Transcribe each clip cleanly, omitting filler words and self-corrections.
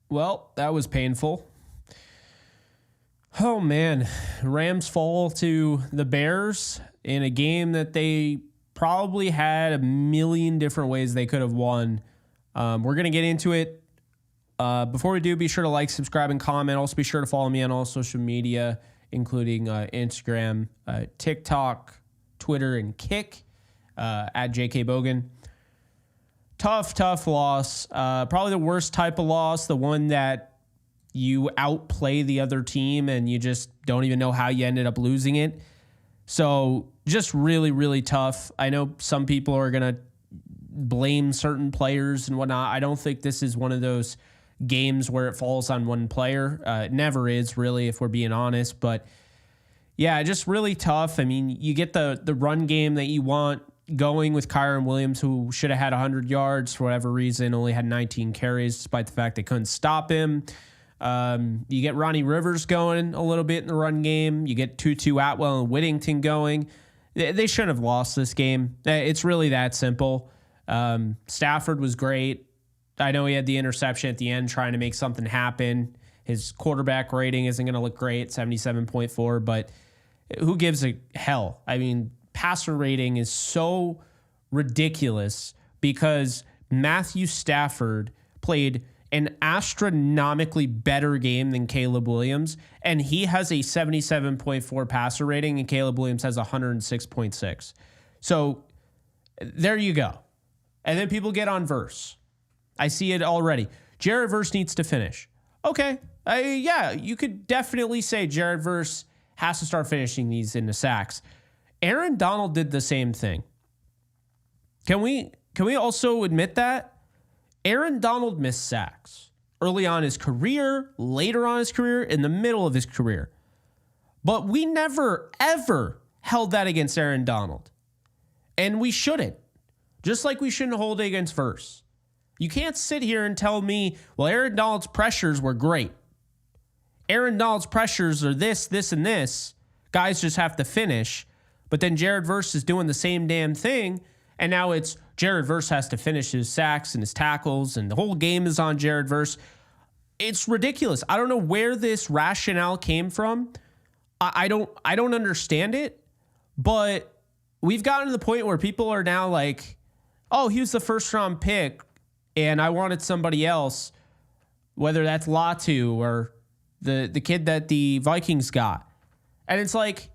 Well, that was painful. Oh, man. Rams fall to the Bears in a game that they probably had a million different ways they could have won. We're going to get into it. Before we do, be sure to like, subscribe, and comment. Also, be sure to follow me on all social media, including Instagram, TikTok, Twitter, and Kick at JKBogan. Tough loss. Probably the worst type of loss, the one that you outplay the other team and you just don't even know how you ended up losing it. So just really, really tough. I know some people are going to blame certain players and whatnot. I don't think this is one of those games where it falls on one player. It never is, really, if we're being honest. But yeah, just really tough. I mean, you get the run game that you want going with Kyren Williams, who should have had 100 yards for whatever reason, only had 19 carries, despite the fact they couldn't stop him. You get Ronnie Rivers going a little bit in the run game. You get Tutu Atwell and Whittington going. They shouldn't have lost this game. It's really that simple. Stafford was great. I know he had the interception at the end trying to make something happen. His quarterback rating isn't going to look great, 77.4, but who gives a hell? I mean, passer rating is so ridiculous because Matthew Stafford played an astronomically better game than Caleb Williams, and he has a 77.4 passer rating, and Caleb Williams has 106.6. So there you go. And then people get on Verse. I see it already. Jared Verse needs to finish. Okay. Yeah, you could definitely say Jared Verse has to start finishing these into sacks. Aaron Donald did the same thing. Can we also admit that? Aaron Donald missed sacks early on in his career, later on in his career, in the middle of his career. But we never, ever held that against Aaron Donald. And we shouldn't. Just like we shouldn't hold it against Verse. You can't sit here and tell me, well, Aaron Donald's pressures were great. Aaron Donald's pressures are this, and this. Guys just have to finish. But then Jared Verse is doing the same damn thing. And now it's Jared Verse has to finish his sacks and his tackles, and the whole game is on Jared Verse. It's ridiculous. I don't know where this rationale came from. I don't understand it. But we've gotten to the point where people are now like, oh, he was the first round pick, and I wanted somebody else, whether that's Latu or the kid that the Vikings got. And it's like,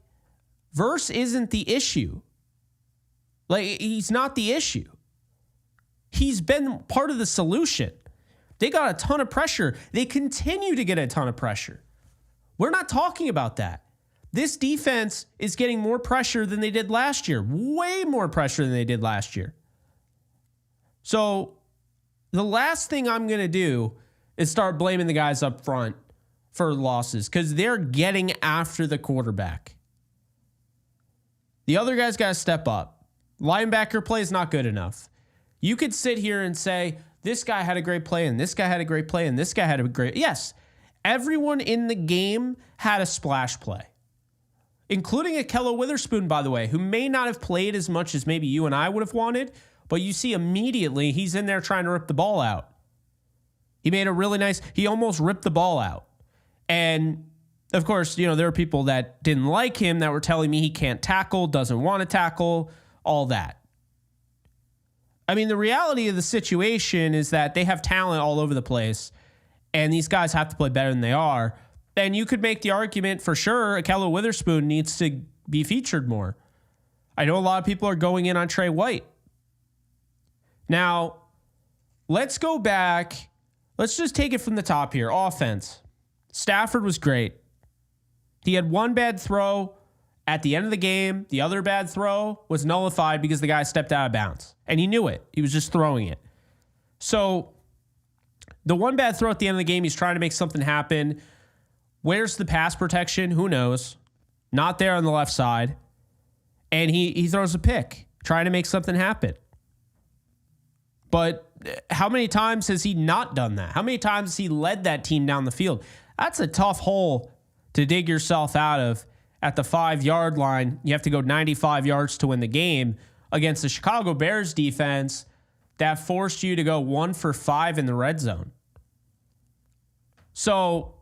Verse isn't the issue. Like, he's not the issue. He's been part of the solution. They got a ton of pressure. They continue to get a ton of pressure. We're not talking about that. This defense is getting more pressure than they did last year. Way more pressure than they did last year. So the last thing I'm going to do is start blaming the guys up front for losses because they're getting after the quarterback. The other guys got to step up. Linebacker play is not good enough. You could sit here and say, this guy had a great play, and this guy had a great play, and this guy had a great... Yes, everyone in the game had a splash play, including Akello Witherspoon, by the way, who may not have played as much as maybe you and I would have wanted, but you see immediately he's in there trying to rip the ball out. He made a really nice... He almost ripped the ball out. And... Of course, you know, there are people that didn't like him that were telling me he can't tackle, doesn't want to tackle, all that. I mean, the reality of the situation is that they have talent all over the place, and these guys have to play better than they are. And you could make the argument for sure Akello Witherspoon needs to be featured more. I know a lot of people are going in on Trey White. Now, let's go back. Let's just take it from the top here. Offense. Stafford was great. He had one bad throw at the end of the game. The other bad throw was nullified because the guy stepped out of bounds. And he knew it. He was just throwing it. So the one bad throw at the end of the game, he's trying to make something happen. Where's the pass protection? Who knows? Not there on the left side. And he throws a pick, trying to make something happen. But how many times has he not done that? How many times has he led that team down the field? That's a tough hole to dig yourself out of at the 5-yard line. You have to go 95 yards to win the game against the Chicago Bears defense that forced you to go 1 for 5 in the red zone. So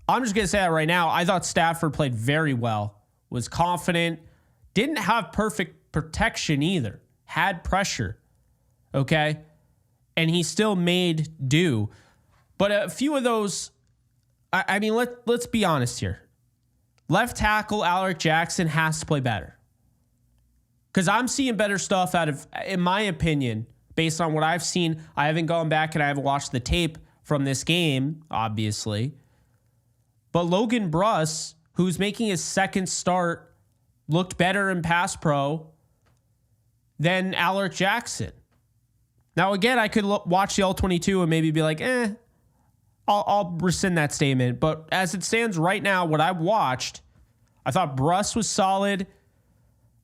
I'm just going to say that right now. I thought Stafford played very well, was confident, didn't have perfect protection either, had pressure, okay? And he still made do. But a few of those, I mean, let's be honest here. Left tackle Alec Jackson has to play better. Because I'm seeing better stuff out of, in my opinion, based on what I've seen. I haven't gone back and I haven't watched the tape from this game, obviously. But Logan Bruss, who's making his second start, looked better in pass pro than Alec Jackson. Now, again, I could watch the All-22 and maybe be like, I'll rescind that statement. But as it stands right now, what I've watched, I thought Bruss was solid.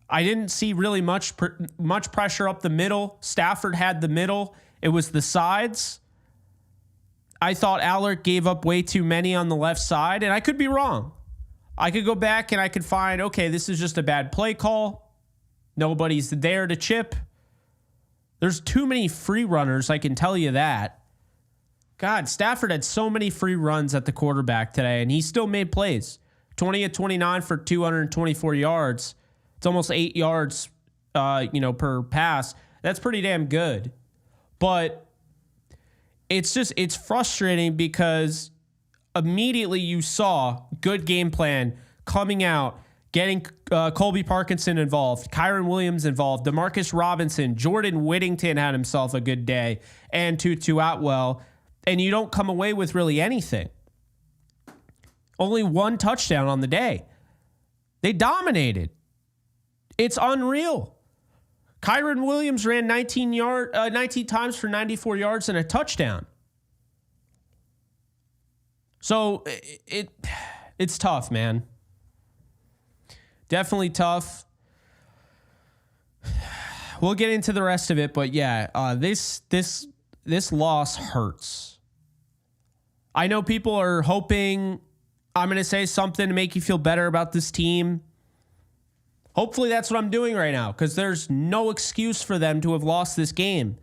I didn't see really much pressure up the middle. Stafford had the middle. It was the sides. I thought Allert gave up way too many on the left side, and I could be wrong. I could go back and I could find, okay, this is just a bad play call. Nobody's there to chip. There's too many free runners, I can tell you that. God, Stafford had so many free runs at the quarterback today, and he still made plays. 20 of 29 for 224 yards. It's almost 8 yards, per pass. That's pretty damn good. But it's frustrating because immediately you saw good game plan coming out, getting Colby Parkinson involved, Kyron Williams involved, Demarcus Robinson, Jordan Whittington had himself a good day, and Tutu Atwell, and you don't come away with really anything. Only one touchdown on the day. They dominated. It's unreal. Kyron Williams ran 19 times for 94 yards and a touchdown. So it's tough, man. Definitely tough. We'll get into the rest of it, but yeah, this loss hurts. I know people are hoping I'm going to say something to make you feel better about this team. Hopefully that's what I'm doing right now, because there's no excuse for them to have lost this game.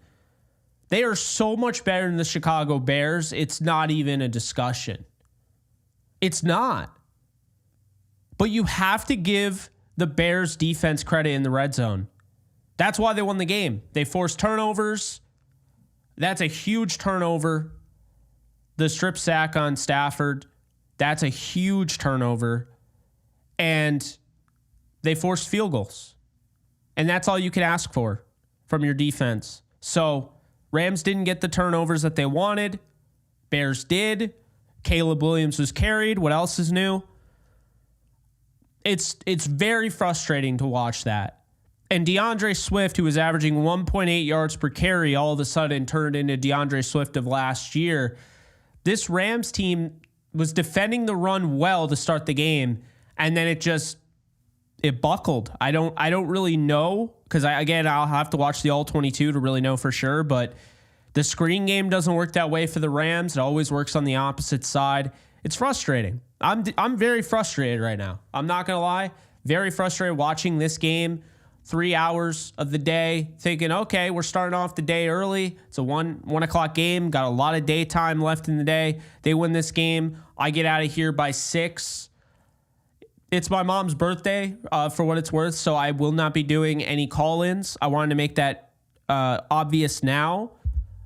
They are so much better than the Chicago Bears. It's not even a discussion. It's not. But you have to give the Bears defense credit in the red zone. That's why they won the game. They forced turnovers. That's a huge turnover. The strip sack on Stafford, that's a huge turnover. And they forced field goals. And that's all you can ask for from your defense. So Rams didn't get the turnovers that they wanted. Bears did. Caleb Williams was carried. What else is new? It's very frustrating to watch that. And DeAndre Swift, who was averaging 1.8 yards per carry, all of a sudden turned into DeAndre Swift of last year. This Rams team was defending the run well to start the game, and then it buckled. I don't really know, because I'll have to watch the All-22 to really know for sure, but the screen game doesn't work that way for the Rams. It always works on the opposite side. It's frustrating. I'm very frustrated right now. I'm not going to lie. Very frustrated watching this game. 3 hours of the day thinking, okay, we're starting off the day early. It's a 1 o'clock game. Got a lot of daytime left in the day. They win this game. I get out of here by 6. It's my mom's birthday, for what it's worth, so I will not be doing any call-ins. I wanted to make that obvious now,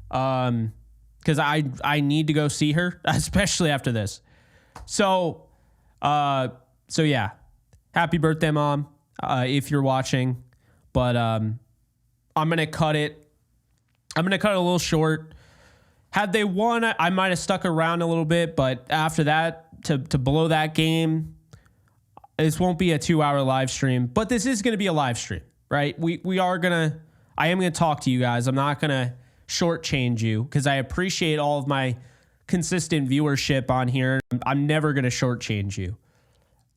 because I need to go see her, especially after this. So yeah, happy birthday, Mom, if you're watching. But I'm gonna cut it. I'm gonna cut it a little short. Had they won, I might have stuck around a little bit, but after that, to blow that game. This won't be a 2-hour live stream, but this is going to be a live stream, right? I am going to talk to you guys. I'm not going to shortchange you, because I appreciate all of my consistent viewership on here. I'm never going to shortchange you.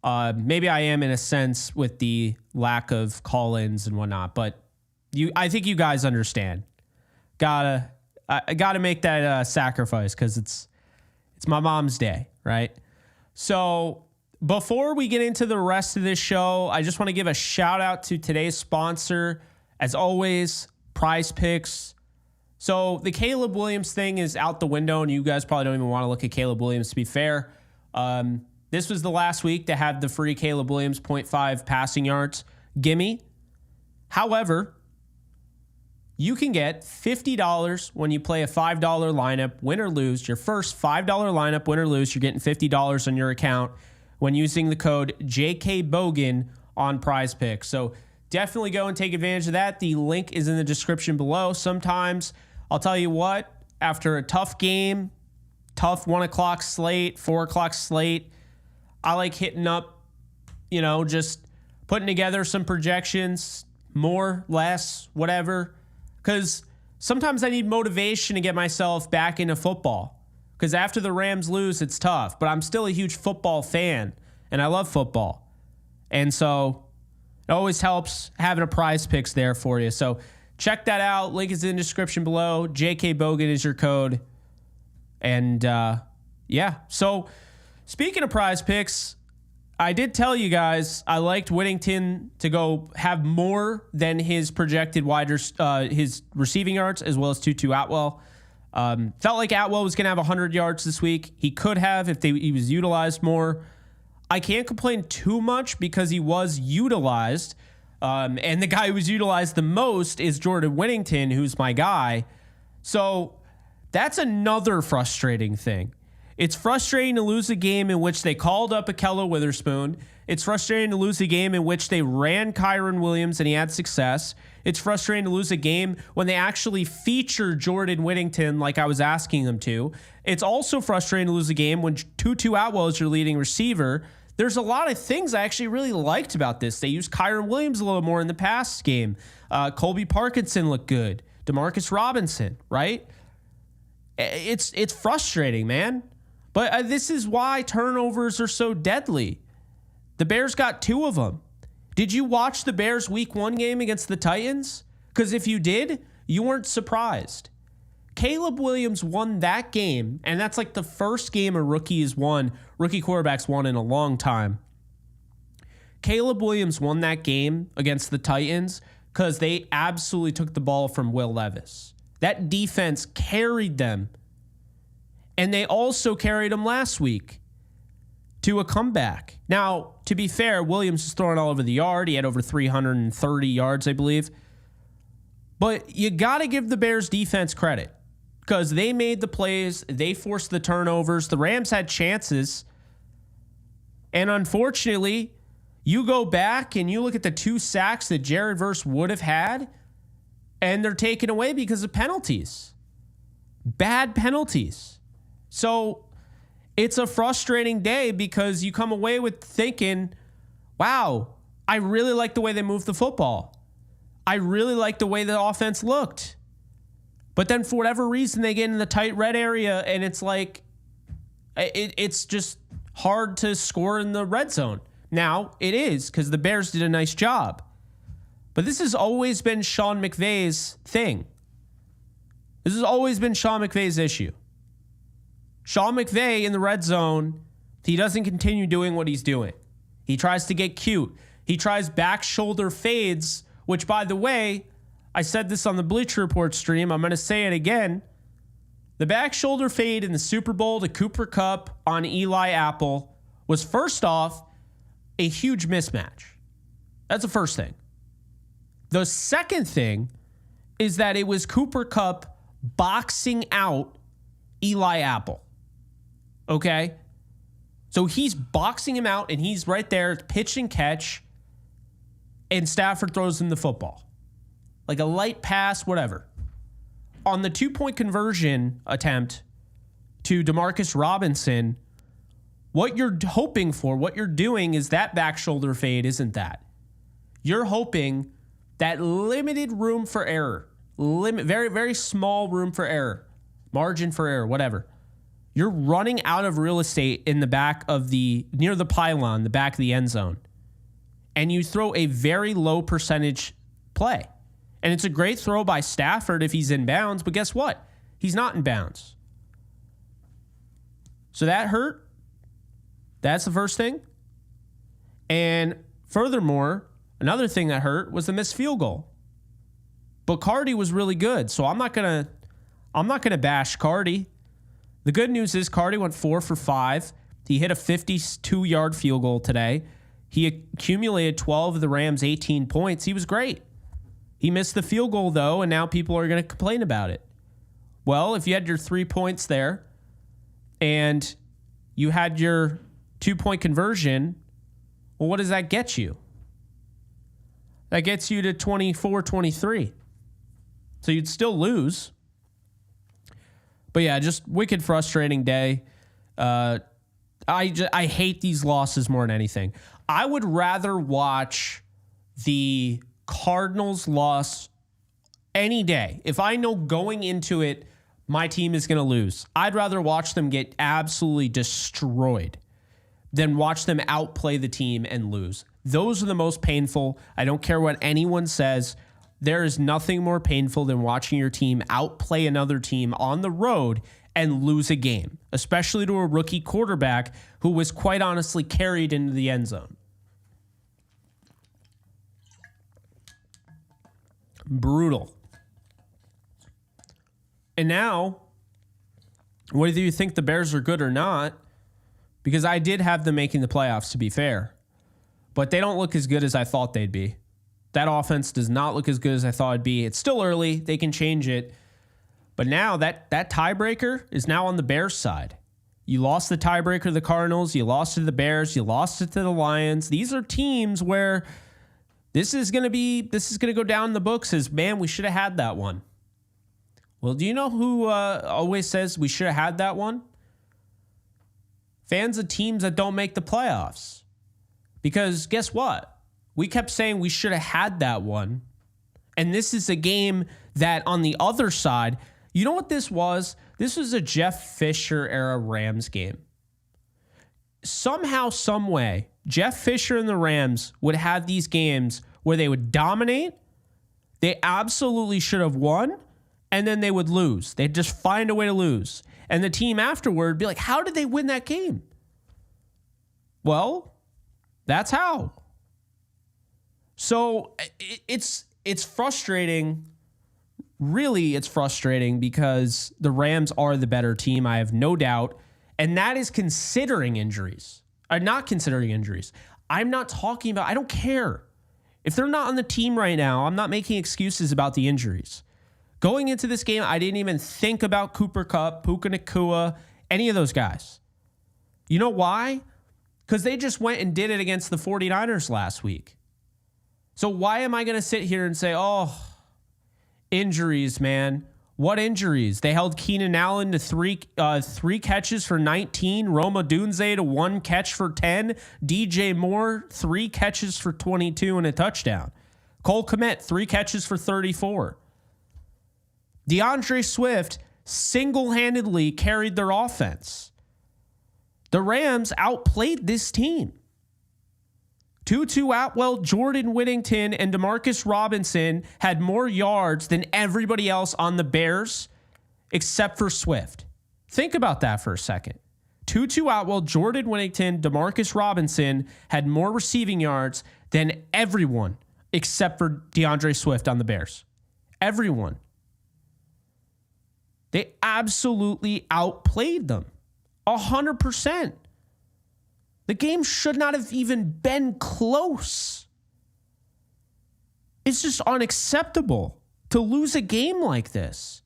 Maybe I am in a sense with the lack of call-ins and whatnot, but I think you guys understand. I gotta make that sacrifice, because it's my mom's day, right? So before we get into the rest of this show, I just want to give a shout out to today's sponsor. As always, Prize Picks. So the Caleb Williams thing is out the window, and you guys probably don't even want to look at Caleb Williams, to be fair. This was the last week to have the free Caleb Williams 0.5 passing yards gimme. However, you can get $50 when you play a $5 lineup, win or lose. Your first $5 lineup, win or lose, you're getting $50 on your account when using the code JKBogan on Prize Picks. So definitely go and take advantage of that. The link is in the description below. Sometimes, I'll tell you what, after a tough game, tough 1 o'clock slate, 4 o'clock slate, I like hitting up, just putting together some projections, more, less, whatever. Because sometimes I need motivation to get myself back into football. Because after the Rams lose, it's tough. But I'm still a huge football fan, and I love football. And so it always helps having a Prize Picks there for you. So check that out. Link is in the description below. JK Bogan is your code. And yeah. So speaking of Prize Picks, I did tell you guys I liked Whittington to go have more than his projected his receiving yards, as well as Tutu Atwell. Felt like Atwell was going to have 100 yards this week. He could have if he was utilized more. I can't complain too much because he was utilized. And the guy who was utilized the most is Jordan Whittington, who's my guy. So that's another frustrating thing. It's frustrating to lose a game in which they called up Akello Witherspoon. It's frustrating to lose a game in which they ran Kyron Williams and he had success. It's frustrating to lose a game when they actually feature Jordan Whittington like I was asking them to. It's also frustrating to lose a game when Tutu Atwell is your leading receiver. There's a lot of things I actually really liked about this. They used Kyron Williams a little more in the past game. Colby Parkinson looked good. Demarcus Robinson, right? It's frustrating, man. But this is why turnovers are so deadly. The Bears got 2 of them. Did you watch the Bears week 1 game against the Titans? Because if you did, you weren't surprised. Caleb Williams won that game, and that's like the first game a rookie quarterback's won in a long time. Caleb Williams won that game against the Titans because they absolutely took the ball from Will Levis. That defense carried them. And they also carried him last week to a comeback. Now, to be fair, Williams is throwing all over the yard. He had over 330 yards, I believe. But you got to give the Bears defense credit because they made the plays. They forced the turnovers. The Rams had chances. And unfortunately, you go back and you look at the 2 sacks that Jared Verse would have had, and they're taken away because of penalties. Bad penalties. So it's a frustrating day because you come away with thinking, wow, I really like the way they moved the football. I really like the way the offense looked. But then for whatever reason, they get in the tight red area and it's like, it's just hard to score in the red zone. Now, it is because the Bears did a nice job. But this has always been Sean McVay's thing. This has always been Sean McVay's issue. Sean McVay in the red zone, he doesn't continue doing what he's doing. He tries to get cute. He tries back shoulder fades, which, by the way, I said this on the Bleacher Report stream. I'm going to say it again. The back shoulder fade in the Super Bowl to Cooper Kupp on Eli Apple was, first off, a huge mismatch. That's the first thing. The second thing is that it was Cooper Kupp boxing out Eli Apple. Okay? So he's boxing him out, and he's right there, pitch and catch, and Stafford throws him the football. Like a light pass, whatever. On the 2-point conversion attempt to Demarcus Robinson, what you're hoping for, what you're doing is that back shoulder fade isn't that. You're hoping that limited room for error, very, very small room for error, margin for error, whatever. You're running out of real estate in the back of near the pylon, the back of the end zone. And you throw a very low percentage play. And it's a great throw by Stafford if he's in bounds, but guess what? He's not in bounds. So that hurt. That's the first thing. And furthermore, another thing that hurt was the missed field goal. But Cardi was really good, so I'm not going to I'm not going to bash Cardi. The good news is Cardi went 4 for 5. He hit a 52-yard field goal today. He accumulated 12 of the Rams' 18 points. He was great. He missed the field goal, though, and now people are going to complain about it. Well, if you had your 3 points there and you had your 2-point conversion, well, what does that get you? That gets you to 24-23. So you'd still lose. But yeah, just wicked frustrating day. I hate these losses more than anything. I would rather watch the Cardinals loss any day. If I know going into it, my team is going to lose, I'd rather watch them get absolutely destroyed than watch them outplay the team and lose. Those are the most painful. I don't care what anyone says. There is nothing more painful than watching your team outplay another team on the road and lose a game, especially to a rookie quarterback who was quite honestly carried into the end zone. Brutal. And now, whether you think the Bears are good or not, because I did have them making the playoffs, to be fair, but they don't look as good as I thought they'd be. That offense does not look as good as I thought it'd be. It's still early. They can change it. But now that tiebreaker is now on the Bears' side. You lost the tiebreaker to the Cardinals. You lost to the Bears. You lost it to the Lions. These are teams where this is going to go down in the books as, man, we should have had that one. Well, do you know who always says we should have had that one? Fans of teams that don't make the playoffs. Because guess what? We kept saying we should have had that one. And this is a game that on the other side, you know what this was? This was a Jeff Fisher era Rams game. Somehow, some way, Jeff Fisher and the Rams would have these games where they would dominate. They absolutely should have won. And then they would lose. They'd just find a way to lose. And the team afterward would be like, how did they win that game? Well, that's how. So it's frustrating. Really, it's frustrating because the Rams are the better team, I have no doubt. And that is considering injuries. Not considering injuries. I'm not talking about, I don't care. If they're not on the team right now, I'm not making excuses about the injuries. Going into this game, I didn't even think about Cooper Kupp, Puka Nacua, any of those guys. You know why? Because they just went and did it against the 49ers last week. So why am I going to sit here and say, oh, injuries, man? What injuries? They held Keenan Allen to three catches for 19, Rome Odunze to 1 catch for 10, DJ Moore 3 catches for 22 and a touchdown. Cole Kmet 3 catches for 34. DeAndre Swift single-handedly carried their offense. The Rams outplayed this team. Tutu Atwell, Jordan Whittington, and Demarcus Robinson had more yards than everybody else on the Bears except for Swift. Think about that for a second. Tutu Atwell, Jordan Whittington, Demarcus Robinson had more receiving yards than everyone except for DeAndre Swift on the Bears. Everyone. They absolutely outplayed them. 100%. The game should not have even been close. It's just unacceptable to lose a game like this.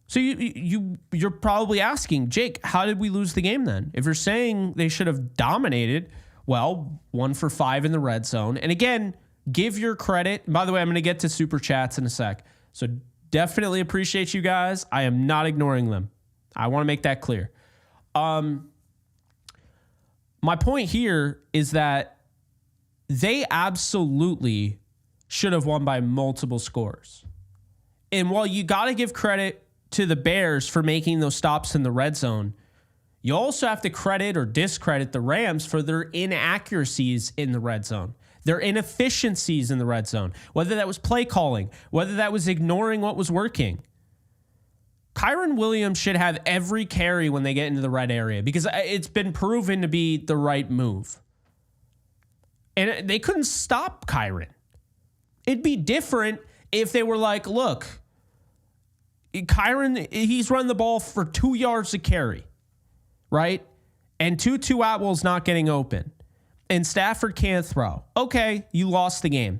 So you're probably asking, Jake, how did we lose the game then? If you're saying they should have dominated, well, 1 for 5 in the red zone. And again, give your credit. By the way, I'm going to get to super chats in a sec. So definitely appreciate you guys. I am not ignoring them. I want to make that clear. My point here is that they absolutely should have won by multiple scores. And while you got to give credit to the Bears for making those stops in the red zone, you also have to credit or discredit the Rams for their inaccuracies in the red zone, their inefficiencies in the red zone, whether that was play calling, whether that was ignoring what was working. Kyren Williams should have every carry when they get into the red area because it's been proven to be the right move. And they couldn't stop Kyren. It'd be different if they were like, look, Kyron, he's run the ball for 2 yards to carry, right? And Tutu Atwell's not getting open. And Stafford can't throw. Okay, you lost the game.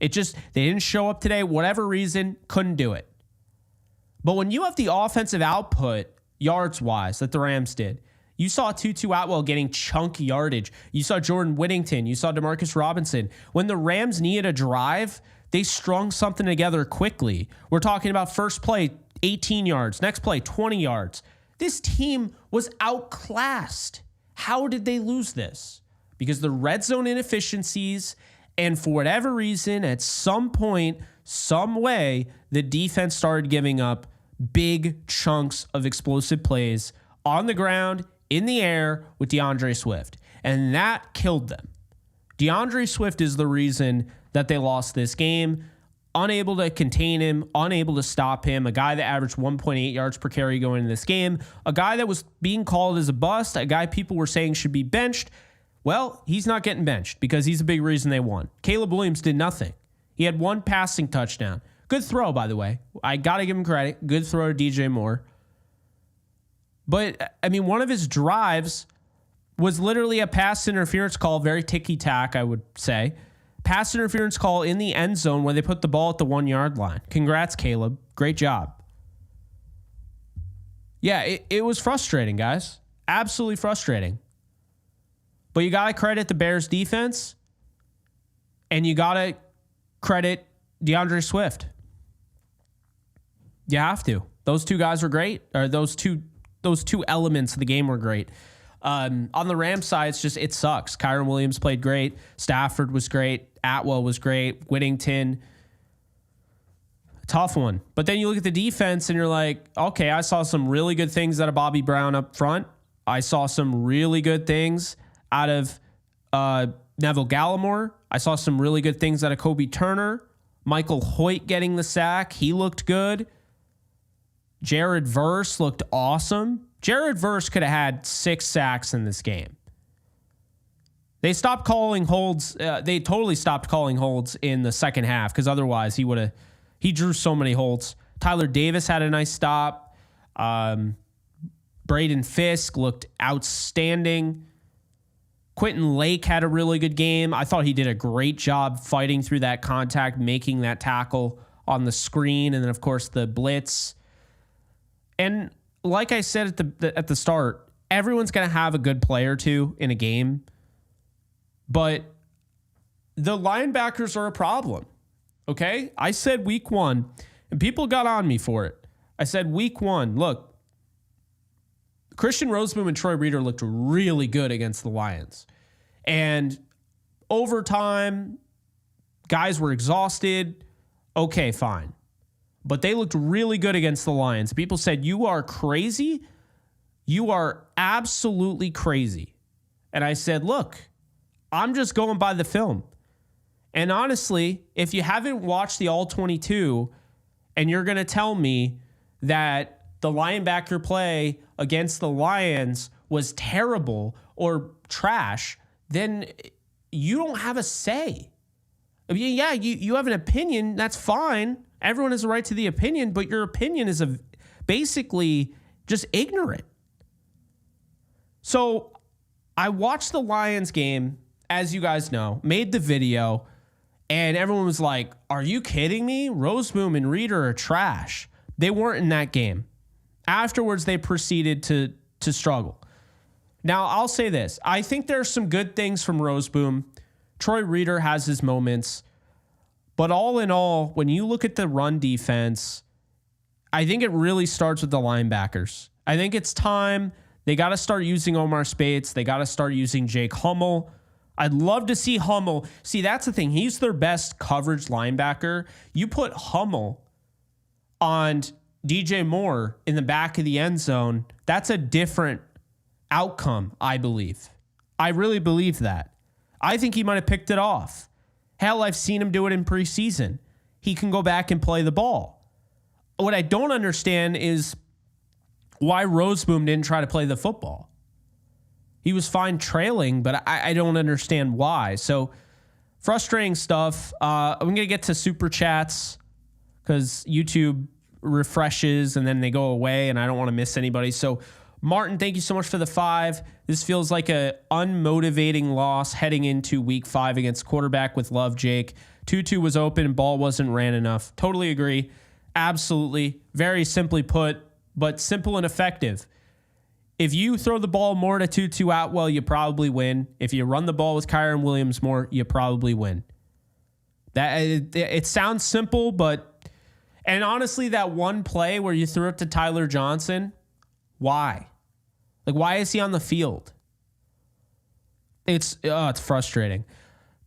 They didn't show up today, whatever reason, couldn't do it. But when you have the offensive output, yards-wise, that the Rams did, you saw Tutu Atwell getting chunky yardage. You saw Jordan Whittington. You saw Demarcus Robinson. When the Rams needed a drive, they strung something together quickly. We're talking about first play, 18 yards. Next play, 20 yards. This team was outclassed. How did they lose this? Because the red zone inefficiencies, and for whatever reason, at some point, some way, the defense started giving up big chunks of explosive plays on the ground, in the air with DeAndre Swift. And that killed them. DeAndre Swift is the reason that they lost this game. Unable to contain him, unable to stop him, a guy that averaged 1.8 yards per carry going into this game, a guy that was being called as a bust, a guy people were saying should be benched. Well, he's not getting benched because he's a big reason they won. Caleb Williams did nothing. He had one passing touchdown. Good throw, by the way. I got to give him credit. Good throw to DJ Moore. But, I mean, one of his drives was literally a pass interference call, very ticky-tack, I would say. Pass interference call in the end zone where they put the ball at the 1 yard line. Congrats, Caleb. Great job. Yeah, it was frustrating, guys. Absolutely frustrating. But you got to credit the Bears defense, and you got to credit DeAndre Swift. You have to. Those two guys were great. Or those two elements of the game were great. On the Rams side, it sucks. Kyron Williams played great. Stafford was great. Atwell was great. Whittington, tough one. But then you look at the defense and you're like, okay, I saw some really good things out of Bobby Brown up front. I saw some really good things out of Neville Gallimore. I saw some really good things out of Kobe Turner. Michael Hoyt getting the sack. He looked good. Jared Verse looked awesome. Jared Verse could have had 6 sacks in this game. They stopped calling holds. They totally stopped calling holds in the second half because otherwise he drew so many holds. Tyler Davis had a nice stop. Braden Fisk looked outstanding. Quentin Lake had a really good game. I thought he did a great job fighting through that contact, making that tackle on the screen, and then, of course, the blitz. And like I said at the start, everyone's going to have a good play or two in a game, but the linebackers are a problem, okay? I said week 1, and people got on me for it. I said week 1, look, Christian Roseman and Troy Reeder looked really good against the Lions. And over time, guys were exhausted. Okay, fine. But they looked really good against the Lions. People said, you are crazy. You are absolutely crazy. And I said, look, I'm just going by the film. And honestly, if you haven't watched the All-22 and you're going to tell me that the linebacker play against the Lions was terrible or trash, then you don't have a say. I mean, yeah, you have an opinion. That's fine. Everyone has a right to the opinion, but your opinion is basically just ignorant. So I watched the Lions game, as you guys know, made the video, and everyone was like, are you kidding me? Roseboom and Reeder are trash. They weren't in that game. Afterwards, they proceeded to struggle. Now, I'll say this. I think there's some good things from Roseboom. Troy Reeder has his moments. But all in all, when you look at the run defense, I think it really starts with the linebackers. I think it's time. They got to start using Omar Spates. They got to start using Jake Hummel. I'd love to see Hummel. See, that's the thing. He's their best coverage linebacker. You put Hummel on DJ Moore in the back of the end zone, that's a different outcome, I believe. I really believe that. I think he might have picked it off. Hell, I've seen him do it in preseason. He can go back and play the ball. What I don't understand is why Roseboom didn't try to play the football. He was fine trailing, but I don't understand why. So, frustrating stuff. I'm going to get to Super Chats because YouTube refreshes and then they go away, and I don't want to miss anybody. So Martin, thank you so much for the 5. This feels like a unmotivating loss heading into week 5 against quarterback with Love, Jake. 2-2 was open, ball wasn't ran enough. Totally agree. Absolutely. Very simply put, but simple and effective. If you throw the ball more to 2-2 out, well, you probably win. If you run the ball with Kyren Williams more, you probably win. That it sounds simple, and honestly, that one play where you threw it to Tyler Johnson, why? Like, why is he on the field? It's frustrating.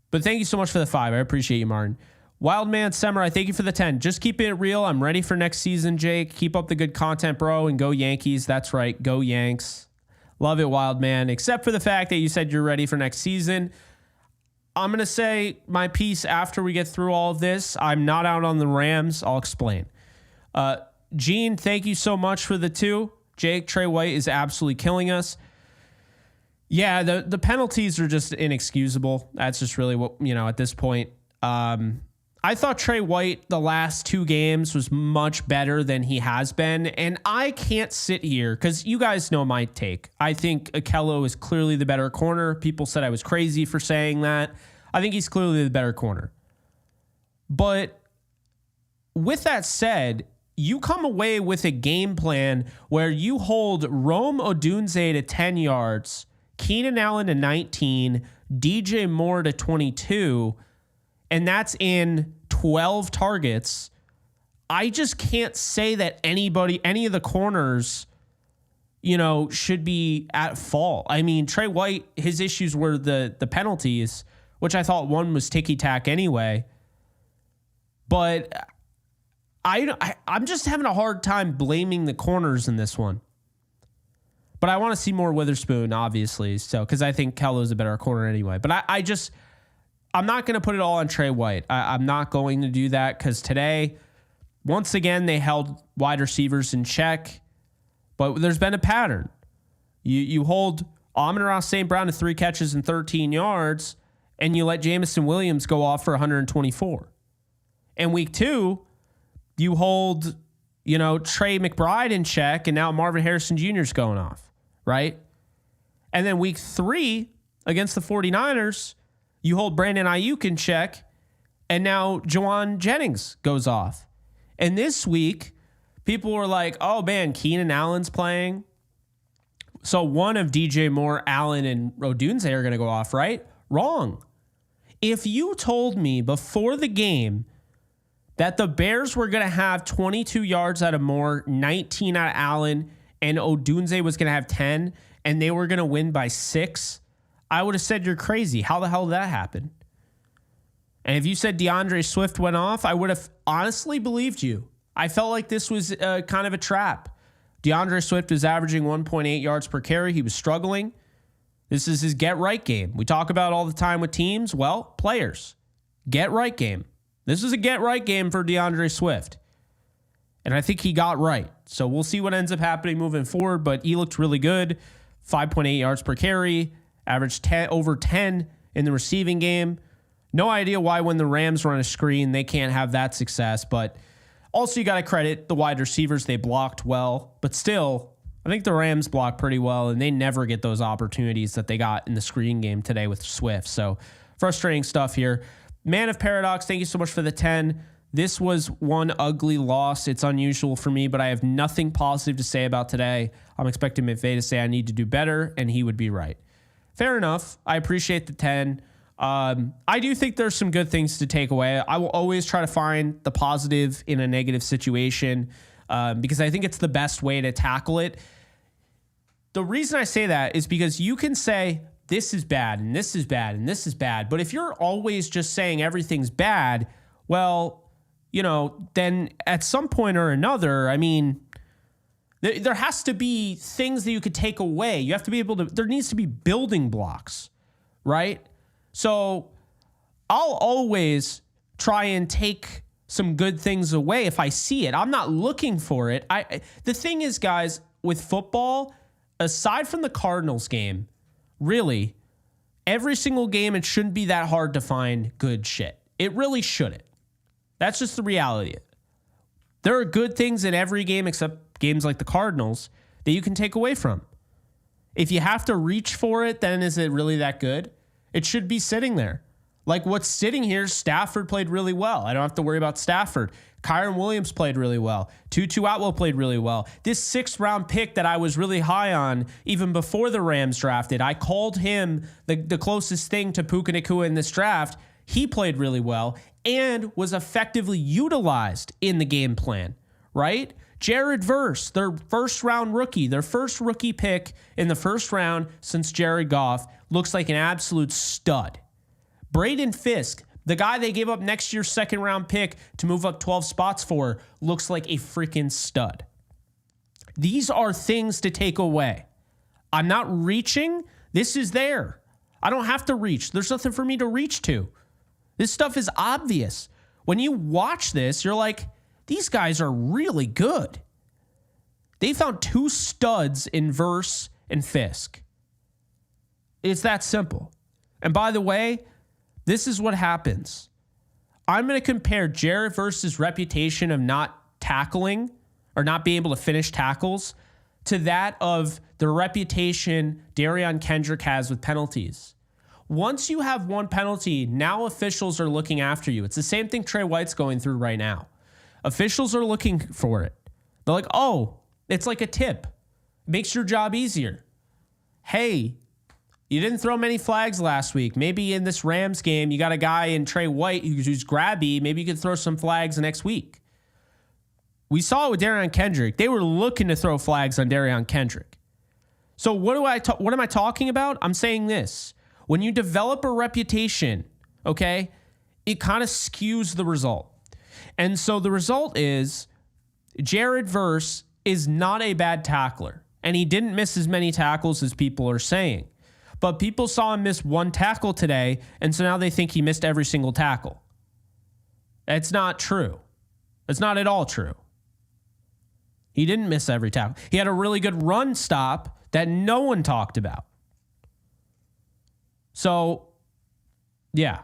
But thank you so much for the 5. I appreciate you, Martin. Wildman Samurai, thank you for the 10. Just keep it real. I'm ready for next season, Jake. Keep up the good content, bro, and go Yankees. That's right. Go Yanks. Love it, Wildman. Except for the fact that you said you're ready for next season. I'm going to say my piece after we get through all of this. I'm not out on the Rams. I'll explain. Gene, thank you so much for the 2. Jake, Trey White is absolutely killing us. Yeah, the penalties are just inexcusable. That's just really what, at this point. I thought Trey White the last 2 games was much better than he has been. And I can't sit here because you guys know my take. I think Okello is clearly the better corner. People said I was crazy for saying that. I think he's clearly the better corner. But with that said, you come away with a game plan where you hold Rome Odunze to 10 yards, Keenan Allen to 19, DJ Moore to 22, and that's in 12 targets. I just can't say that any of the corners, should be at fault. I mean, Trey White, his issues were the penalties, which I thought one was ticky-tack anyway. But I'm just having a hard time blaming the corners in this one. But I want to see more Witherspoon, obviously, so because I think Kello's a better corner anyway. But I'm not going to put it all on Trey White. I'm not going to do that because today, once again, they held wide receivers in check. But there's been a pattern. You hold Amon-Ra St. Brown to 3 catches and 13 yards, and you let Jameson Williams go off for 124. And week 2, you hold, Trey McBride in check, and now Marvin Harrison Jr. is going off, right? And then week 3 against the 49ers, you hold Brandon Ayuk in check, and now Juwan Jennings goes off. And this week, people were like, oh, man, Keenan Allen's playing. So one of DJ Moore, Allen, and Odunze are going to go off, right? Wrong. If you told me before the game that the Bears were going to have 22 yards out of Moore, 19 out of Allen, and Odunze was going to have 10, and they were going to win by 6, I would have said you're crazy. How the hell did that happen? And if you said DeAndre Swift went off, I would have honestly believed you. I felt like this was kind of a trap. DeAndre Swift is averaging 1.8 yards per carry. He was struggling. This is his get-right game. We talk about all the time with teams. Well, players. Get-right game. This is a get-right game for DeAndre Swift. And I think he got right. So we'll see what ends up happening moving forward. But he looked really good. 5.8 yards per carry. Averaged over 10 in the receiving game. No idea why when the Rams run a screen, they can't have that success. But also you got to credit the wide receivers. They blocked well. But still, I think the Rams blocked pretty well, and they never get those opportunities that they got in the screen game today with Swift. So frustrating stuff here. Man of Paradox, thank you so much for the 10. This was one ugly loss. It's unusual for me, but I have nothing positive to say about today. I'm expecting McVay to say I need to do better, and he would be right. Fair enough. I appreciate the 10. I do think there's some good things to take away. I will always try to find the positive in a negative situation because I think it's the best way to tackle it. The reason I say that is because you can say this is bad and this is bad and this is bad. But if you're always just saying everything's bad, well, then at some point or another, I mean, there has to be things that you could take away. You have to be able to, there needs to be building blocks, right? So I'll always try and take some good things away if I see it. I'm not looking for it. The thing is, guys, with football, aside from the Cardinals game, really, every single game, it shouldn't be that hard to find good shit. It really shouldn't. That's just the reality. There are good things in every game except games like the Cardinals that you can take away from. If you have to reach for it, then is it really that good? It should be sitting there. Like what's sitting here, Stafford played really well. I don't have to worry about Stafford. Kyron Williams played really well. Tutu Atwell played really well. This 6th round pick that I was really high on even before the Rams drafted, I called him the closest thing to Puka Nacua in this draft. He played really well and was effectively utilized in the game plan, right? Jared Verse, their first round rookie, their first rookie pick in the first round since Jared Goff, looks like an absolute stud. Braden Fisk, the guy they gave up next year's 2nd round pick to move up 12 spots for, looks like a freaking stud. These are things to take away. I'm not reaching. This is there. I don't have to reach. There's nothing for me to reach to. This stuff is obvious. When you watch this, you're like, these guys are really good. They found 2 studs in Verse and Fisk. It's that simple. And by the way, this is what happens. I'm going to compare Jared Verse's reputation of not tackling or not being able to finish tackles to that of the reputation Darion Kendrick has with penalties. Once you have one penalty, now officials are looking after you. It's the same thing Trey White's going through right now. Officials are looking for it. They're like, oh, it's like a tip. Makes your job easier. Hey, you didn't throw many flags last week. Maybe in this Rams game, you got a guy in Trey White who's grabby. Maybe you could throw some flags next week. We saw it with Darion Kendrick. They were looking to throw flags on Darion Kendrick. So what am I talking about? I'm saying this. When you develop a reputation, okay, it kind of skews the result. And so the result is Jared Verse is not a bad tackler. And he didn't miss as many tackles as people are saying. But people saw him miss 1 tackle today, and so now they think he missed every single tackle. It's not true. It's not at all true. He didn't miss every tackle. He had a really good run stop that no one talked about. So, yeah.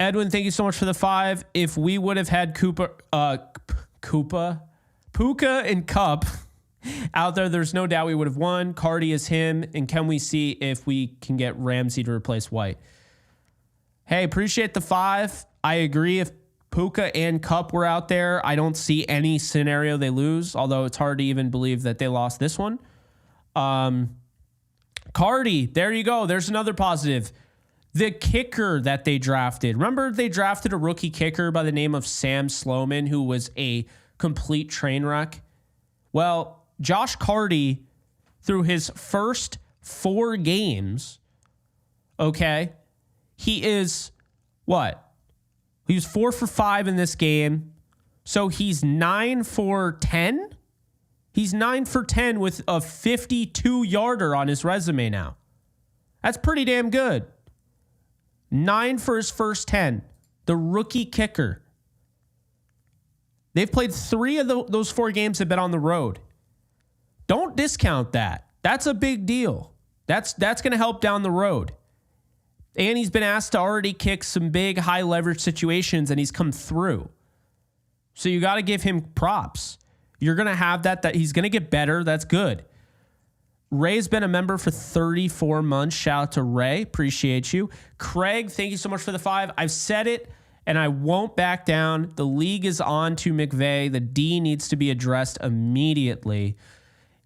Edwin, thank you so much for the 5. If we would have had Puka and Kupp out there, there's no doubt we would have won. Cardi is him. And can we see if we can get Ramsey to replace White? Hey, appreciate the 5. I agree. If Puka and Kupp were out there, I don't see any scenario they lose, although it's hard to even believe that they lost this one. Cardi, there you go. There's another positive. The kicker that they drafted. Remember they drafted a rookie kicker by the name of Sam Sloman, who was a complete train wreck? Well, Josh Cardi, through his first 4 games, okay, he is what? He was 4 for 5 in this game. So he's 9 for 10? He's 9 for 10 with a 52-yarder on his resume now. That's pretty damn good. 9 for his first 10. The rookie kicker. They've played 3 of those 4 games have been on the road. Don't discount that. That's a big deal. That's going to help down the road. And he's been asked to already kick some big high leverage situations, and he's come through. So you got to give him props. You're going to have that he's going to get better. That's good. Ray's been a member for 34 months. Shout out to Ray. Appreciate you. Craig, thank you so much for the 5. I've said it, and I won't back down. The league is on to McVay. The D needs to be addressed immediately.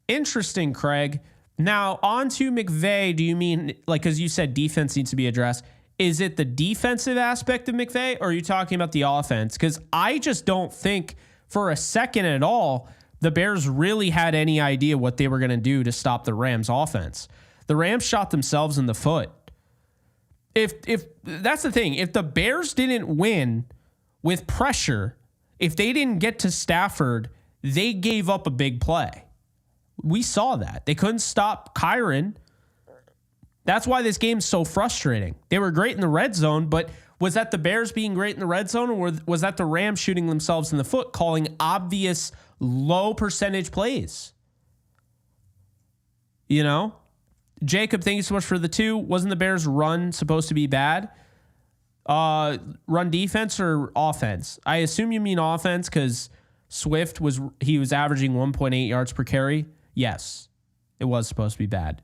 Interesting, Craig. Now, on to McVay, do you mean, like, because you said defense needs to be addressed, is it the defensive aspect of McVay, or are you talking about the offense? Because I just don't think for a second at all the Bears really had any idea what they were going to do to stop the Rams offense. The Rams shot themselves in the foot. If that's the thing, if the Bears didn't win with pressure, if they didn't get to Stafford, they gave up a big play. We saw that. They couldn't stop Kyron. That's why this game's so frustrating. They were great in the red zone, but was that the Bears being great in the red zone, or was that the Rams shooting themselves in the foot, calling obvious low percentage plays? You know? Jacob, thank you so much for the 2. Wasn't the Bears' run supposed to be bad? Run defense or offense? I assume you mean offense, because Swift was averaging 1.8 yards per carry? Yes, it was supposed to be bad.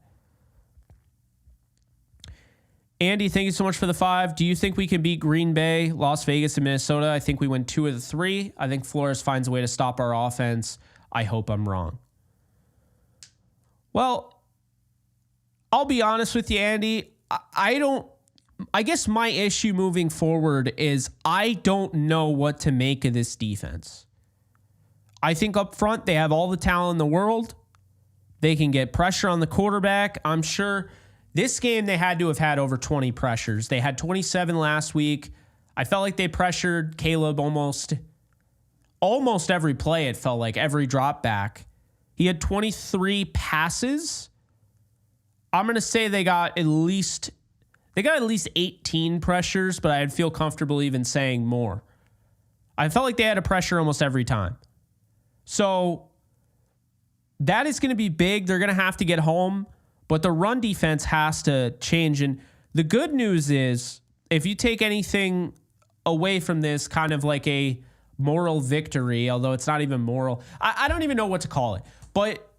Andy, thank you so much for the 5. Do you think we can beat Green Bay, Las Vegas, and Minnesota? I think we win 2 of the 3. I think Flores finds a way to stop our offense. I hope I'm wrong. Well, I'll be honest with you, Andy. I guess my issue moving forward is I don't know what to make of this defense. I think up front they have all the talent in the world. They can get pressure on the quarterback. I'm sure this game they had to have had over 20 pressures. They had 27 last week. I felt like they pressured Caleb almost every play. It felt like every drop back. He had 23 passes. I'm going to say they got at least 18 pressures, but I'd feel comfortable even saying more. I felt like they had a pressure almost every time. So that is going to be big. They're going to have to get home, but the run defense has to change. And the good news is, if you take anything away from this kind of like a moral victory, although it's not even moral, I don't even know what to call it. But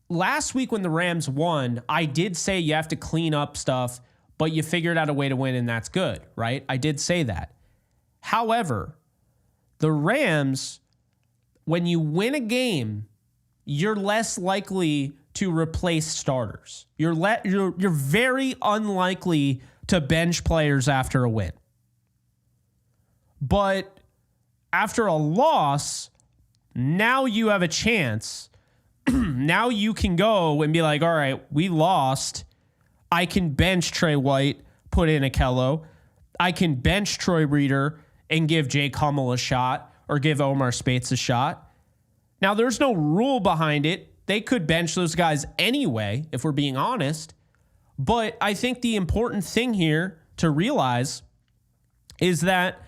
last week when the Rams won, I did say you have to clean up stuff, but you figured out a way to win, and that's good, right? I did say that. However, the Rams, when you win a game, you're less likely to replace starters. You're very unlikely to bench players after a win. But after a loss, now you have a chance. Now you can go and be like, all right, we lost. I can bench Trey White, put in Akello. I can bench Troy Reeder and give Jake Hummel a shot or give Omar Spates a shot. Now, there's no rule behind it. They could bench those guys anyway, if we're being honest. But I think the important thing here to realize is that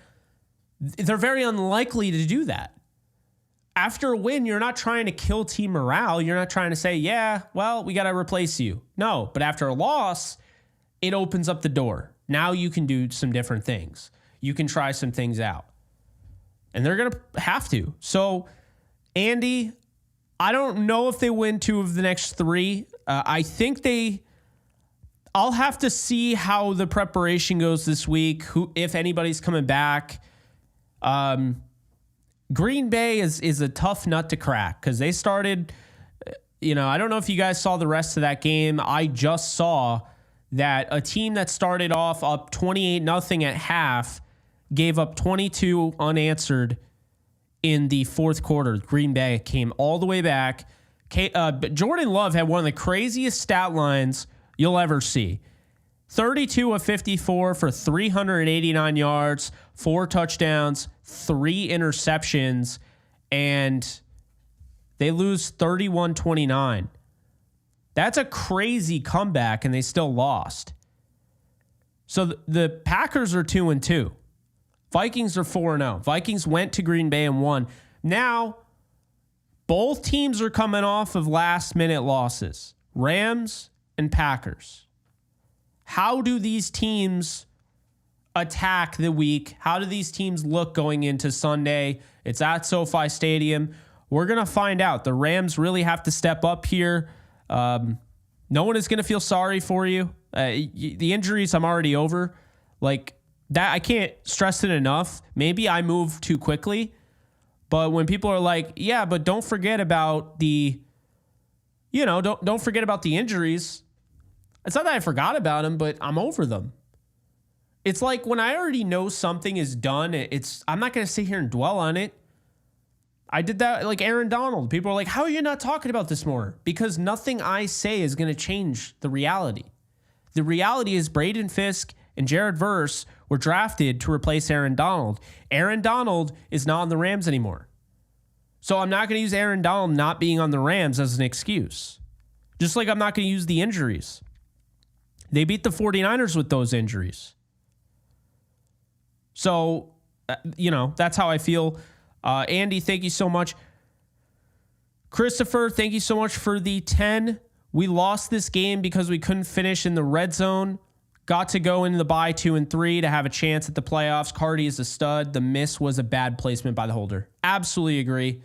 they're very unlikely to do that. After a win, you're not trying to kill team morale. You're not trying to say, yeah, well, we got to replace you. No, but after a loss, it opens up the door. Now you can do some different things. You can try some things out. And they're going to have to. So, Andy, I don't know if they win 2 of the next 3. I think I'll have to see how the preparation goes this week, if anybody's coming back. Green Bay is a tough nut to crack because they started, I don't know if you guys saw the rest of that game. I just saw that a team that started off up 28-0 at half gave up 22 unanswered in the fourth quarter. Green Bay came all the way back. But Jordan Love had one of the craziest stat lines you'll ever see. 32 of 54 for 389 yards, 4 touchdowns, 3 interceptions, and they lose 31-29. That's a crazy comeback, and they still lost. So the Packers are 2-2. Vikings are 4-0. Vikings went to Green Bay and won. Now, both teams are coming off of last-minute losses. Rams and Packers. How do these teams attack the week? How do these teams look going into Sunday? It's at SoFi Stadium. We're going to find out. The Rams really have to step up here. No one is going to feel sorry for you. The injuries, I'm already over. Like that, I can't stress it enough. Maybe I move too quickly. But when people are like, yeah, but don't forget about the, don't forget about the injuries. It's not that I forgot about them, but I'm over them. It's like when I already know something is done, I'm not going to sit here and dwell on it. I did that like Aaron Donald. People are like, how are you not talking about this more? Because nothing I say is going to change the reality. The reality is Braden Fisk and Jared Verse were drafted to replace Aaron Donald. Aaron Donald is not on the Rams anymore. So I'm not going to use Aaron Donald not being on the Rams as an excuse. Just like I'm not going to use the injuries. They beat the 49ers with those injuries. So, that's how I feel. Andy, thank you so much. Christopher, thank you so much for the 10. We lost this game because we couldn't finish in the red zone. Got to go into the bye 2-3 to have a chance at the playoffs. Cardi is a stud. The miss was a bad placement by the holder. Absolutely agree.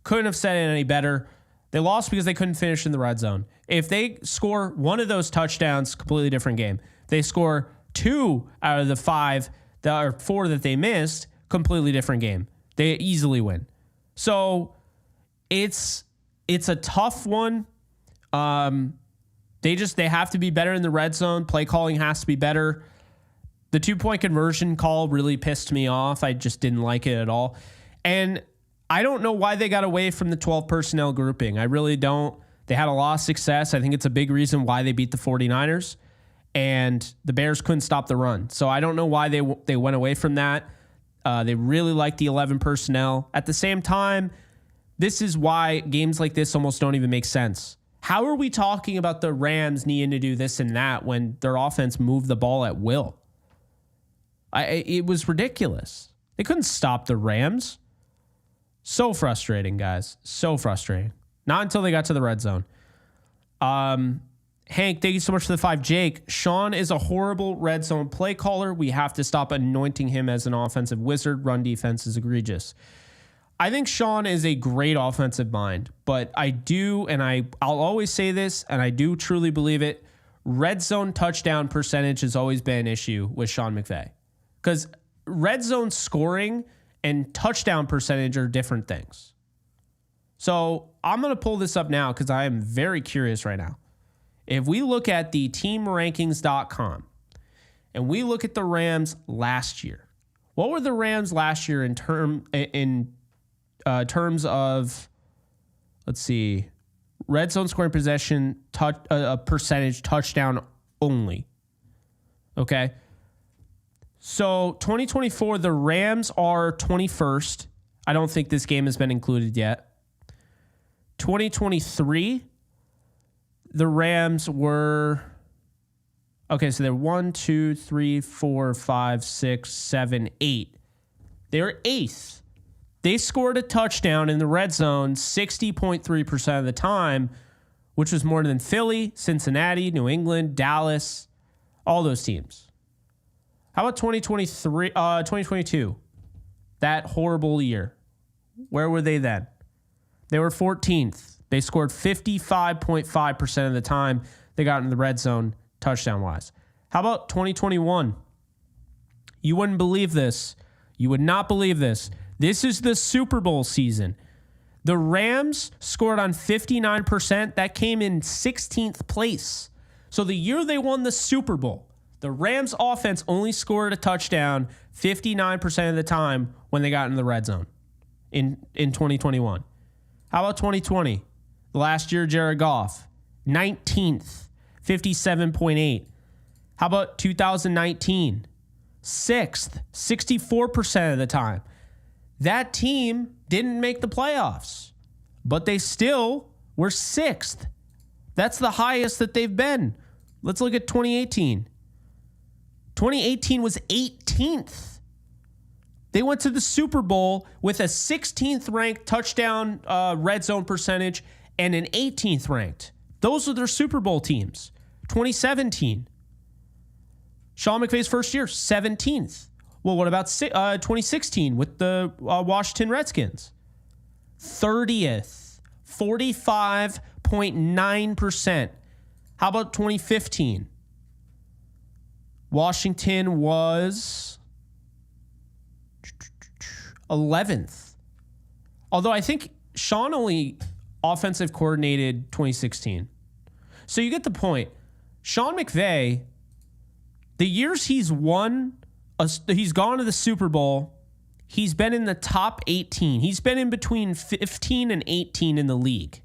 Couldn't have said it any better. They lost because they couldn't finish in the red zone. If they score one of those touchdowns, completely different game. They score 2 out of the 4 that they missed, completely different game. They easily win. So it's a tough one. They have to be better in the red zone. Play calling has to be better. The 2-point conversion call really pissed me off. I just didn't like it at all. And I don't know why they got away from the 12 personnel grouping. I really don't. They had a lot of success. I think it's a big reason why they beat the 49ers. And the Bears couldn't stop the run. So I don't know why they went away from that. They really like the 11 personnel. At the same time, this is why games like this almost don't even make sense. How are we talking about the Rams needing to do this and that when their offense moved the ball at will? It was ridiculous. They couldn't stop the Rams. So frustrating, guys. So frustrating. Not until they got to the red zone. Hank, thank you so much for the 5. Jake, Sean is a horrible red zone play caller. We have to stop anointing him as an offensive wizard. Run defense is egregious. I think Sean is a great offensive mind, but I do, and I'll always say this, and I do truly believe it, red zone touchdown percentage has always been an issue with Sean McVay. Because red zone scoring and touchdown percentage are different things. So I'm going to pull this up now because I am very curious right now. If we look at the teamrankings.com and we look at the Rams last year, what were the Rams last year in terms of, let's see, red zone scoring possession, percentage, touchdown only. Okay. So 2024, the Rams are 21st. I don't think this game has been included yet. 2023, the Rams were, okay, so they're 1, 2, 3, 4, 5, 6, 7, 8. They were 8th. They scored a touchdown in the red zone 60.3% of the time, which was more than Philly, Cincinnati, New England, Dallas, all those teams. How about 2022? That horrible year. Where were they then? They were 14th. They scored 55.5% of the time they got in the red zone touchdown-wise. How about 2021? You wouldn't believe this. You would not believe this. This is the Super Bowl season. The Rams scored on 59%. That came in 16th place. So the year they won the Super Bowl, the Rams offense only scored a touchdown 59% of the time when they got in the red zone in 2021. How about 2020? The last year, Jared Goff, 19th, 57.8. How about 2019? 6th, 64% of the time. That team didn't make the playoffs, but they still were 6th. That's the highest that they've been. Let's look at 2018. 2018 was 18th. They went to the Super Bowl with a 16th ranked touchdown red zone percentage and an 18th ranked. Those are their Super Bowl teams. 2017. Sean McVay's first year, 17th. Well, what about 2016 with the Washington Redskins? 30th, 45.9%. How about 2015? Washington was 11th. Although I think Sean only offensive coordinated 2016. So you get the point. Sean McVay, the years he's won, he's gone to the Super Bowl, he's been in the top 18. He's been in between 15 and 18 in the league.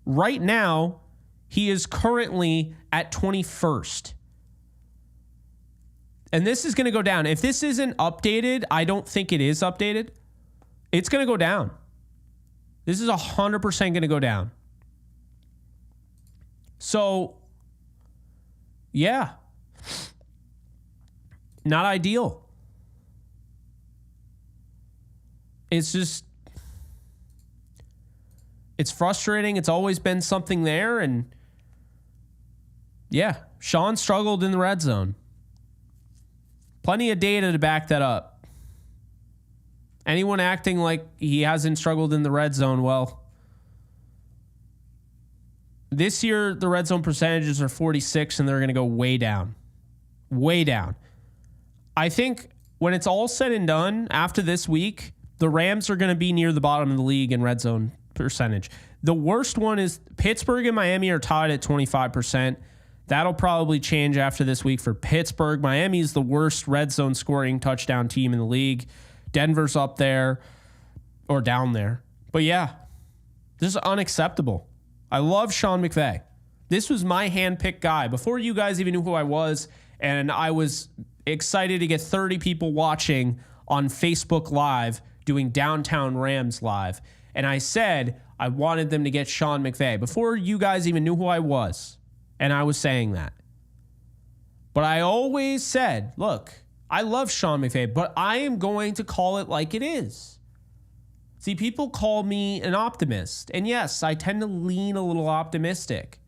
Right now, he is currently at 21st. And this is going to go down. If this isn't updated, I don't think it is updated. It's going to go down. This is 100% going to go down. So, yeah. Not ideal. It's just, it's frustrating. It's always been something there. And yeah, Sean struggled in the red zone. Plenty of data to back that up. Anyone acting like he hasn't struggled in the red zone, well, this year the red zone percentages are 46 and they're going to go way down. Way down. I think when it's all said and done after this week, the Rams are going to be near the bottom of the league in red zone percentage. The worst one is Pittsburgh and Miami are tied at 25%. That'll probably change after this week for Pittsburgh. Miami is the worst red zone scoring touchdown team in the league. Denver's up there or down there. But yeah, this is unacceptable. I love Sean McVay. This was my handpicked guy before you guys even knew who I was, and I was excited to get 30 people watching on Facebook Live doing Downtown Rams Live. And I said I wanted them to get Sean McVay before you guys even knew who I was. And I was saying that. But I always said, look, I love Sean McVay, but I am going to call it like it is. See, people call me an optimist. And yes, I tend to lean a little optimistic.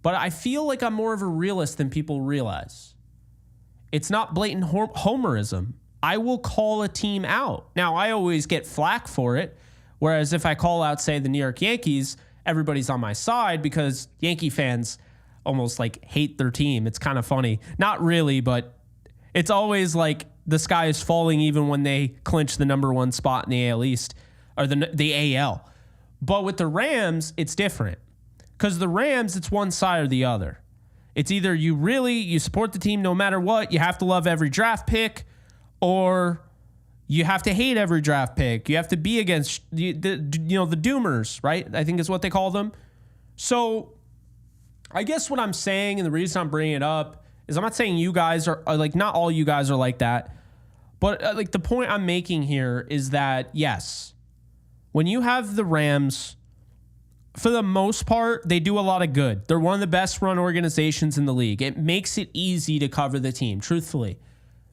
But I feel like I'm more of a realist than people realize. It's not blatant homerism. I will call a team out. Now, I always get flack for it. Whereas if I call out, say, the New York Yankees, everybody's on my side because Yankee fans almost like hate their team. It's kind of funny. Not really, but it's always like the sky is falling even when they clinch the number one spot in the AL East or the AL. But with the Rams, it's different because the Rams, it's one side or the other. It's either you support the team no matter what, you have to love every draft pick, or you have to hate every draft pick. You have to be against the doomers, right? I think is what they call them. So I guess what I'm saying, and the reason I'm bringing it up, is I'm not saying you guys are like, not all you guys are like that. But like the point I'm making here is that, yes, when you have the Rams, for the most part, they do a lot of good. They're one of the best run organizations in the league. It makes it easy to cover the team, truthfully,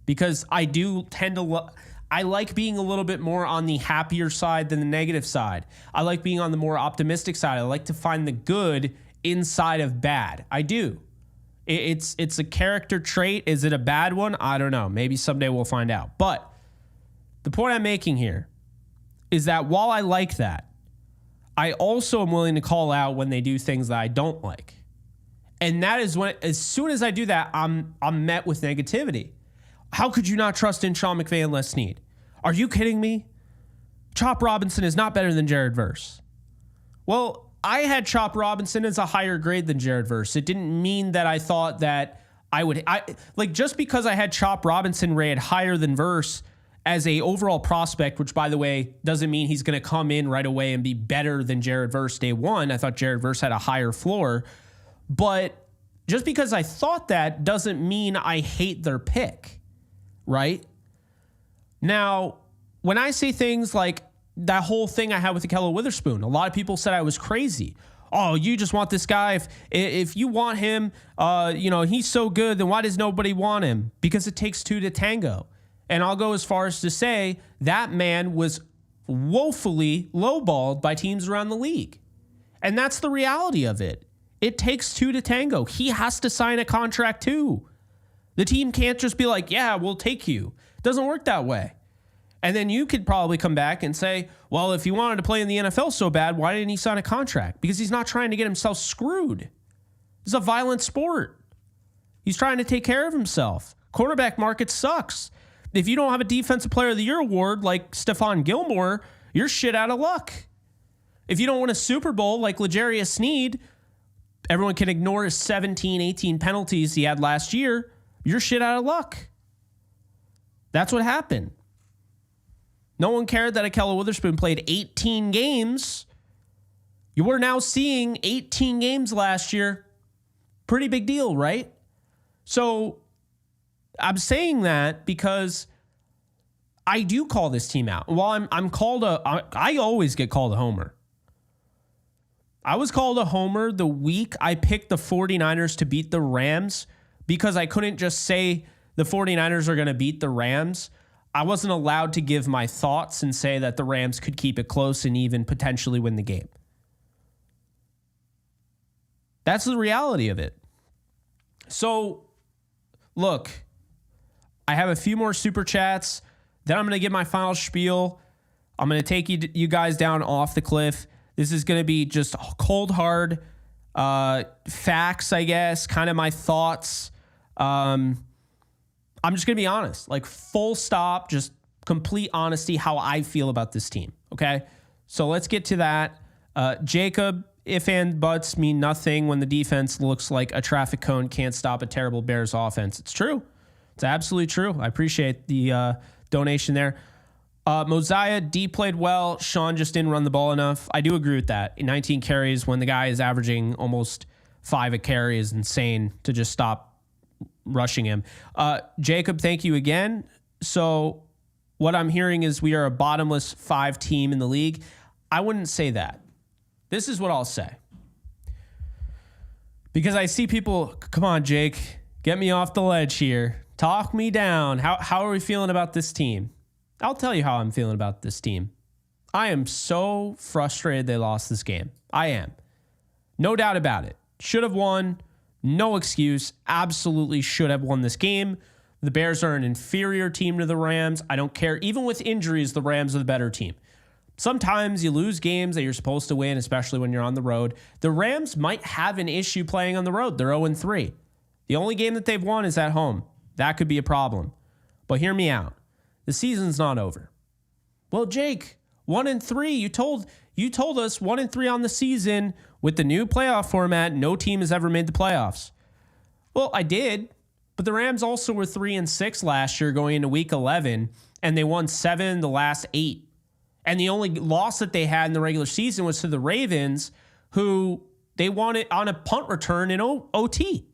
because I do tend to I like being a little bit more on the happier side than the negative side. I like being on the more optimistic side. I like to find the good inside of bad. I do. It's a character trait. Is it a bad one? I don't know. Maybe someday we'll find out. But the point I'm making here is that while I like that, I also am willing to call out when they do things that I don't like. And that is when, as soon as I do that, I'm met with negativity. How could you not trust in Sean McVay and Les Snead? Are you kidding me? Chop Robinson is not better than Jared Verse. Well, I had Chop Robinson as a higher grade than Jared Verse. It didn't mean that I thought that just because I had Chop Robinson rated higher than Verse as a overall prospect, which by the way, doesn't mean he's going to come in right away and be better than Jared Verse day one. I thought Jared Verse had a higher floor, but just because I thought that doesn't mean I hate their pick, right? Now, when I say things like that whole thing I had with Ahkello Witherspoon, a lot of people said I was crazy. Oh, you just want this guy. If you want him, he's so good, then why does nobody want him? Because it takes two to tango. And I'll go as far as to say that man was woefully lowballed by teams around the league. And that's the reality of it. It takes two to tango. He has to sign a contract too. The team can't just be like, yeah, we'll take you. It doesn't work that way. And then you could probably come back and say, well, if he wanted to play in the NFL so bad, why didn't he sign a contract? Because he's not trying to get himself screwed. It's a violent sport. He's trying to take care of himself. Quarterback market sucks. If you don't have a Defensive Player of the Year award like Stephon Gilmore, you're shit out of luck. If you don't win a Super Bowl like L'Jarius Sneed, everyone can ignore his 17, 18 penalties he had last year, you're shit out of luck. That's what happened. No one cared that Ahkello Witherspoon played 18 games. You were now seeing 18 games last year. Pretty big deal, right? So I'm saying that because I do call this team out. Well, I always get called a homer. I was called a homer the week I picked the 49ers to beat the Rams because I couldn't just say the 49ers are going to beat the Rams. I wasn't allowed to give my thoughts and say that the Rams could keep it close and even potentially win the game. That's the reality of it. So, look, I have a few more super chats. Then I'm going to give my final spiel. I'm going to take you guys down off the cliff. This is going to be just cold, hard facts, I guess, kind of my thoughts. I'm just going to be honest, like full stop, just complete honesty, how I feel about this team. Okay. So let's get to that. Jacob, if and buts mean nothing when the defense looks like a traffic cone, can't stop a terrible Bears offense. It's true. It's absolutely true. I appreciate the donation there. Mosiah, D played well. Sean just didn't run the ball enough. I do agree with that. In 19 carries, when the guy is averaging almost 5 a carry, is insane to just stop rushing him. Jacob, thank you again. So what I'm hearing is we are a bottomless 5 team in the league. I wouldn't say that. This is what I'll say. Because I see people, come on, Jake, get me off the ledge here. Talk me down. How are we feeling about this team? I'll tell you how I'm feeling about this team. I am so frustrated they lost this game. I am. No doubt about it. Should have won. No excuse. Absolutely should have won this game. The Bears are an inferior team to the Rams. I don't care. Even with injuries, the Rams are the better team. Sometimes you lose games that you're supposed to win, especially when you're on the road. The Rams might have an issue playing on the road. They're 0-3. The only game that they've won is at home. That could be a problem. But hear me out. The season's not over. Well, Jake, 1-3. You told us 1-3 on the season with the new playoff format. No team has ever made the playoffs. Well, I did, but the Rams also were 3-6 last year going into week 11, and they won 7 the last 8. And the only loss that they had in the regular season was to the Ravens, who they won it on a punt return in OT.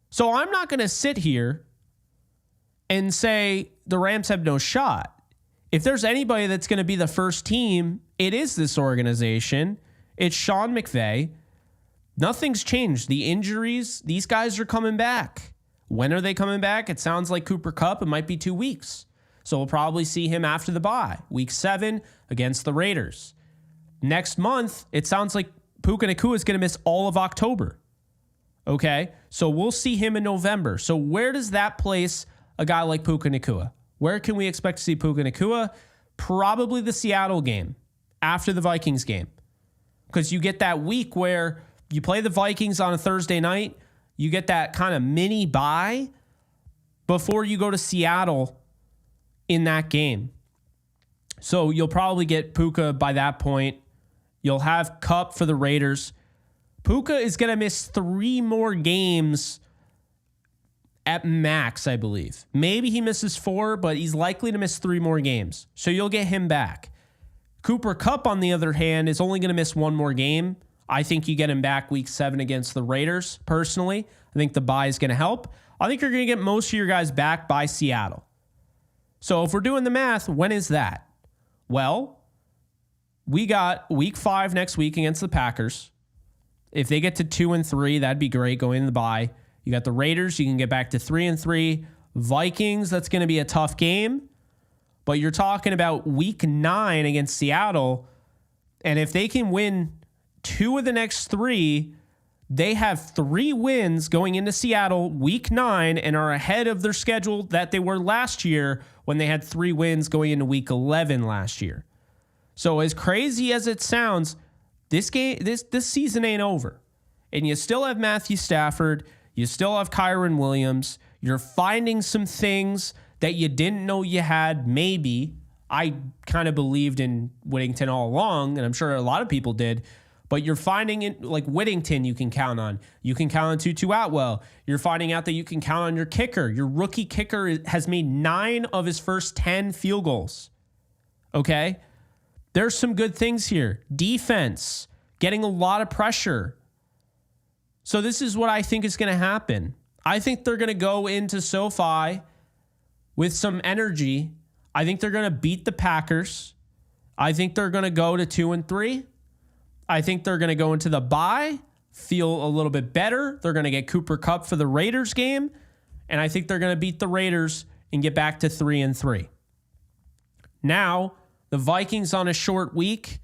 So I'm not going to sit here and say the Rams have no shot. If there's anybody that's going to be the first team, it is this organization. It's Sean McVay. Nothing's changed. The injuries, these guys are coming back. When are they coming back? It sounds like Cooper Kupp. It might be 2 weeks. So we'll probably see him after the bye. Week 7 against the Raiders. Next month, it sounds like Puka Nacua is going to miss all of October. Okay? So we'll see him in November. So where does that place a guy like Puka Nacua? Where can we expect to see Puka Nacua? Probably the Seattle game after the Vikings game. Because you get that week where you play the Vikings on a Thursday night. You get that kind of mini bye before you go to Seattle in that game. So you'll probably get Puka by that point. You'll have Kupp for the Raiders. Puka is going to miss 3 more games at max, I believe. Maybe he misses 4, but he's likely to miss 3 more games. So you'll get him back. Cooper Kupp, on the other hand, is only going to miss 1 more game. I think you get him back week 7 against the Raiders, personally. I think the bye is going to help. I think you're going to get most of your guys back by Seattle. So if we're doing the math, when is that? Well, we got week 5 next week against the Packers. If they get to 2-3, that'd be great going in the bye. You got the Raiders. You can get back to 3-3. Vikings, that's going to be a tough game. But you're talking about week 9 against Seattle. And if they can win 2 of the next 3, they have 3 wins going into Seattle week 9 and are ahead of their schedule that they were last year when they had 3 wins going into week 11 last year. So as crazy as it sounds, this season ain't over. And you still have Matthew Stafford. You still have Kyron Williams. You're finding some things that you didn't know you had, maybe. I kind of believed in Whittington all along, and I'm sure a lot of people did. But you're finding it, like Whittington you can count on. You can count on Tutu Atwell. You're finding out that you can count on your kicker. Your rookie kicker has made 9 of his first 10 field goals. Okay? There's some good things here. Defense, getting a lot of pressure. So this is what I think is going to happen. I think they're going to go into SoFi with some energy. I think they're going to beat the Packers. I think they're going to go to 2-3. I think they're going to go into the bye, feel a little bit better. They're going to get Cooper Kupp for the Raiders game. And I think they're going to beat the Raiders and get back to 3-3. Now, the Vikings on a short week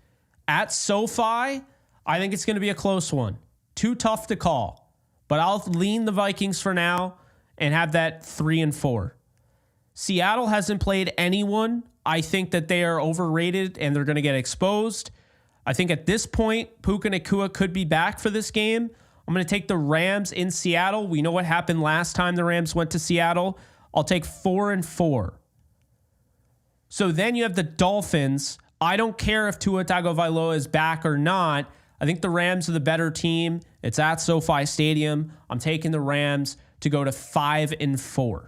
at SoFi, I think it's going to be a close one. Too tough to call. but I'll lean the Vikings for now and have that 3-4. Seattle hasn't played anyone. I think that they are overrated and they're going to get exposed. I think at this point, Puka Nacua could be back for this game. I'm going to take the Rams in Seattle. We know what happened last time the Rams went to Seattle. I'll take 4-4. So then you have the Dolphins. I don't care if Tua Tagovailoa is back or not. I think the Rams are the better team. It's at SoFi Stadium. I'm taking the Rams to go to 5-4.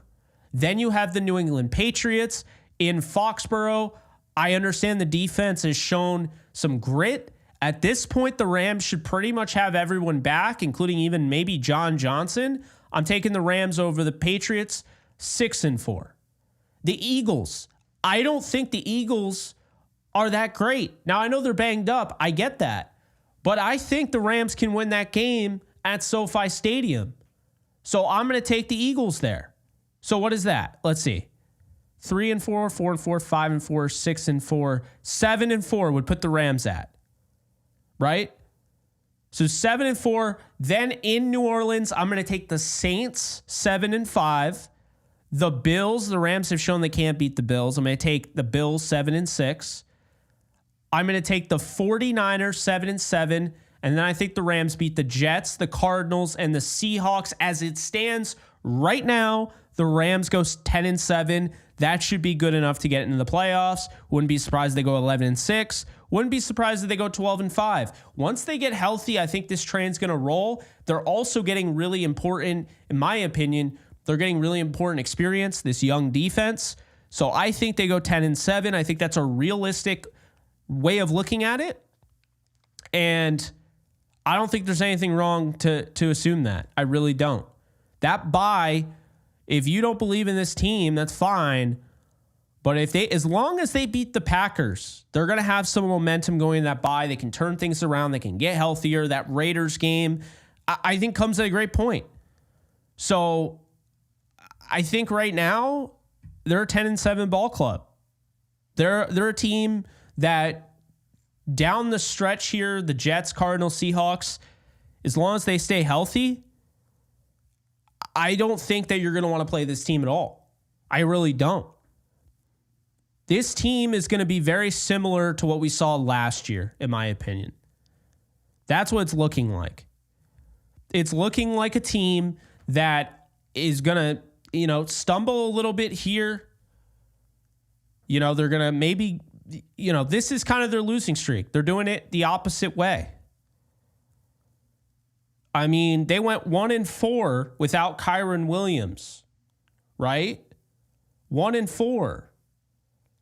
Then you have the New England Patriots in Foxborough. I understand the defense has shown some grit. At this point, the Rams should pretty much have everyone back, including even maybe John Johnson. I'm taking the Rams over the Patriots, 6-4. The Eagles. I don't think the Eagles are that great. Now, I know they're banged up. I get that. But I think the Rams can win that game at SoFi Stadium. So I'm going to take the Eagles there. So what is that? Let's see. 3-4, 4-4, 5-4, 6-4, 7-4 would put the Rams at. Right? So 7-4. Then in New Orleans, I'm going to take the Saints, 7-5. The Bills, the Rams have shown they can't beat the Bills. I'm going to take the Bills, 7-6. I'm going to take the 49ers, 7-7. And then I think the Rams beat the Jets, the Cardinals, and the Seahawks. As it stands right now, the Rams go 10-7. That should be good enough to get into the playoffs. Wouldn't be surprised if they go 11-6. Wouldn't be surprised if they go 12-5. Once they get healthy, I think this train's going to roll. They're also getting really important, in my opinion, they're getting really important experience, this young defense. So I think they go 10-7. I think that's a realistic way of looking at it. And I don't think there's anything wrong to assume that. I really don't. That bye, if you don't believe in this team, that's fine. But as long as they beat the Packers, they're going to have some momentum going in that bye. They can turn things around. They can get healthier. That Raiders game, I think, comes at a great point. So I think right now they're a 10-7 ball club. They're a team that down the stretch here, the Jets, Cardinals, Seahawks, as long as they stay healthy, I don't think that you're going to want to play this team at all. I really don't. This team is going to be very similar to what we saw last year, in my opinion. That's what it's looking like. It's looking like a team that is going to, stumble a little bit here. They're going to maybe, this is kind of their losing streak. They're doing it the opposite way. I mean, they went 1-4 without Kyron Williams, right? 1-4.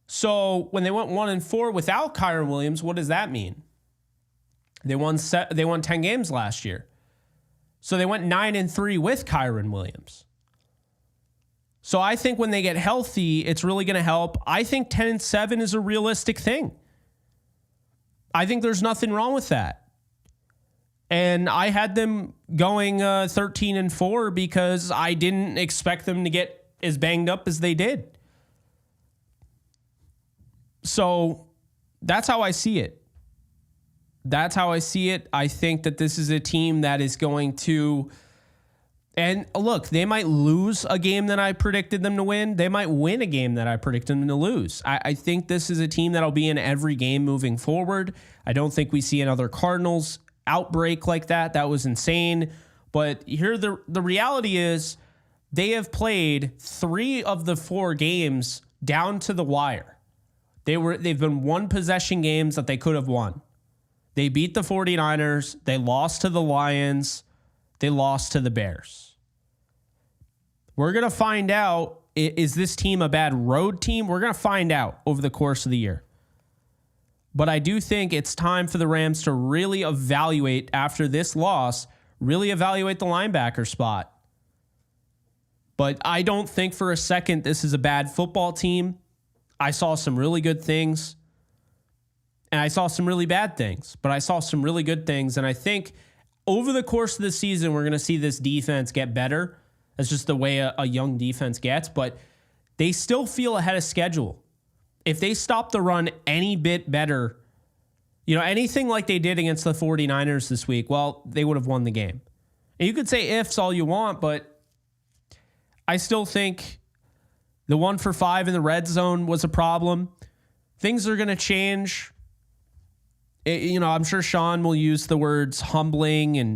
So when they went 1-4 without Kyron Williams, what does that mean? They won 10 games last year. So they went 9-3 with Kyron Williams. So I think when they get healthy, it's really going to help. I think 10-7 is a realistic thing. I think there's nothing wrong with that. And I had them going 13-4 because I didn't expect them to get as banged up as they did. So that's how I see it. I think that this is a team that is going to, and look, they might lose a game that I predicted them to win. They might win a game that I predicted them to lose. I think this is a team that'll be in every game moving forward. I don't think we see another Cardinals outbreak like that. That was insane. But here, the reality is they have played 3 of the 4 games down to the wire. They've been one possession games that they could have won. They beat the 49ers. They lost to the Lions. They lost to the Bears. We're going to find out, is this team a bad road team? We're going to find out over the course of the year. But I do think it's time for the Rams to really evaluate, after this loss, really evaluate the linebacker spot. But I don't think for a second this is a bad football team. I saw some really good things, and I saw some really bad things, but I saw some really good things. And I think over the course of the season, we're going to see this defense get better. That's just the way a young defense gets, but they still feel ahead of schedule. If they stop the run any bit better, anything like they did against the 49ers this week, well, they would have won the game. And you could say ifs all you want, but I still think the 1 for 5 in the red zone was a problem. Things are going to change. I'm sure Sean will use the words humbling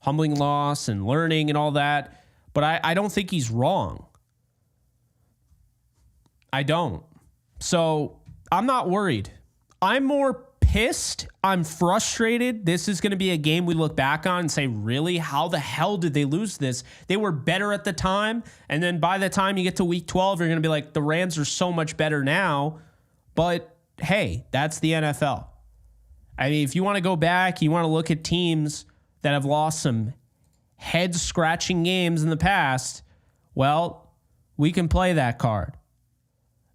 loss and learning and all that, but I don't think he's wrong. I don't. So I'm not worried. I'm more pissed. I'm frustrated. This is going to be a game we look back on and say, really? How the hell did they lose this? They were better at the time. And then by the time you get to week 12, you're going to be like, the Rams are so much better now. But hey, that's the NFL. I mean, if you want to go back, you want to look at teams that have lost some head-scratching games in the past, well, we can play that card.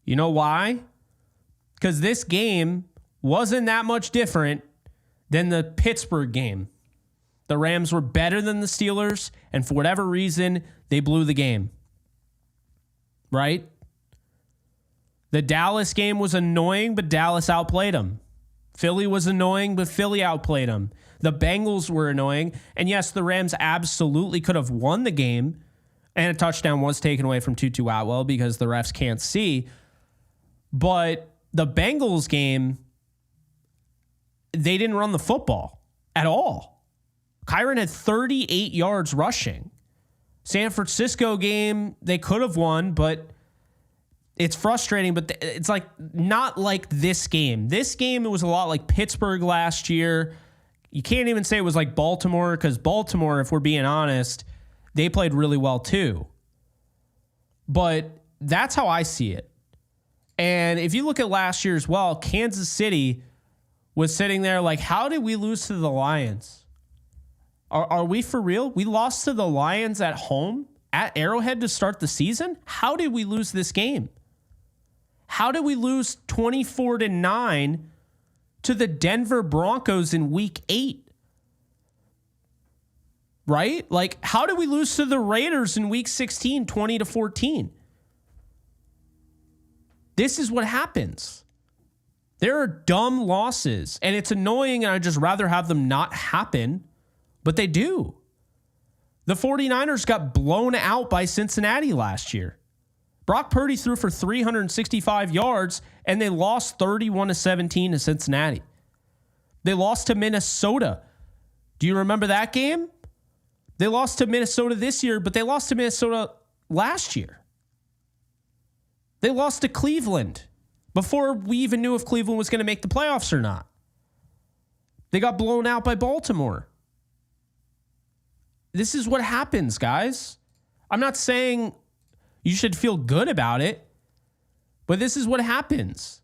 You know why? Because this game wasn't that much different than the Pittsburgh game. The Rams were better than the Steelers, and for whatever reason, they blew the game. Right? The Dallas game was annoying, but Dallas outplayed them. Philly was annoying, but Philly outplayed them. The Bengals were annoying, and yes, the Rams absolutely could have won the game, and a touchdown was taken away from Tutu Atwell because the refs can't see. But the Bengals game, they didn't run the football at all. Kyron had 38 yards rushing. San Francisco game, they could have won, but it's frustrating. But it's like not like this game. This game, it was a lot like Pittsburgh last year. You can't even say it was like Baltimore, because Baltimore, if we're being honest, they played really well too. But that's how I see it. And if you look at last year as well, Kansas City was sitting there like, how did we lose to the Lions? Are we for real? We lost to the Lions at home at Arrowhead to start the season? How did we lose this game? How did we lose 24-9 to the Denver Broncos in week 8? Right? Like, how did we lose to the Raiders in week 16, 20-14? This is what happens. There are dumb losses, and it's annoying, and I'd just rather have them not happen, but they do. The 49ers got blown out by Cincinnati last year. Brock Purdy threw for 365 yards, and they lost 31-17 to Cincinnati. They lost to Minnesota. Do you remember that game? They lost to Minnesota this year, but they lost to Minnesota last year. They lost to Cleveland before we even knew if Cleveland was going to make the playoffs or not. They got blown out by Baltimore. This is what happens, guys. I'm not saying you should feel good about it, but this is what happens.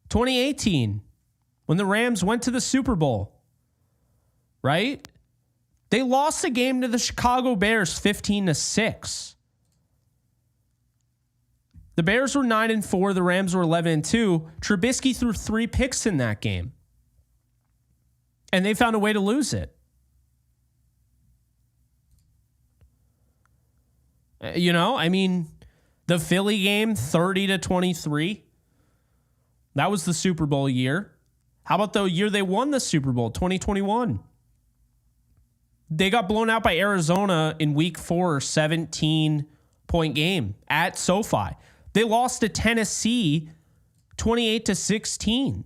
2018, when the Rams went to the Super Bowl, right? They lost a game to the Chicago Bears 15-6. The Bears were 9-4. The Rams were 11-2. Trubisky threw 3 picks in that game, and they found a way to lose it. I mean, the Philly game, 30-23. That was the Super Bowl year. How about the year they won the Super Bowl, 2021? They got blown out by Arizona in week 4, 17-point game at SoFi. They lost to Tennessee 28-16.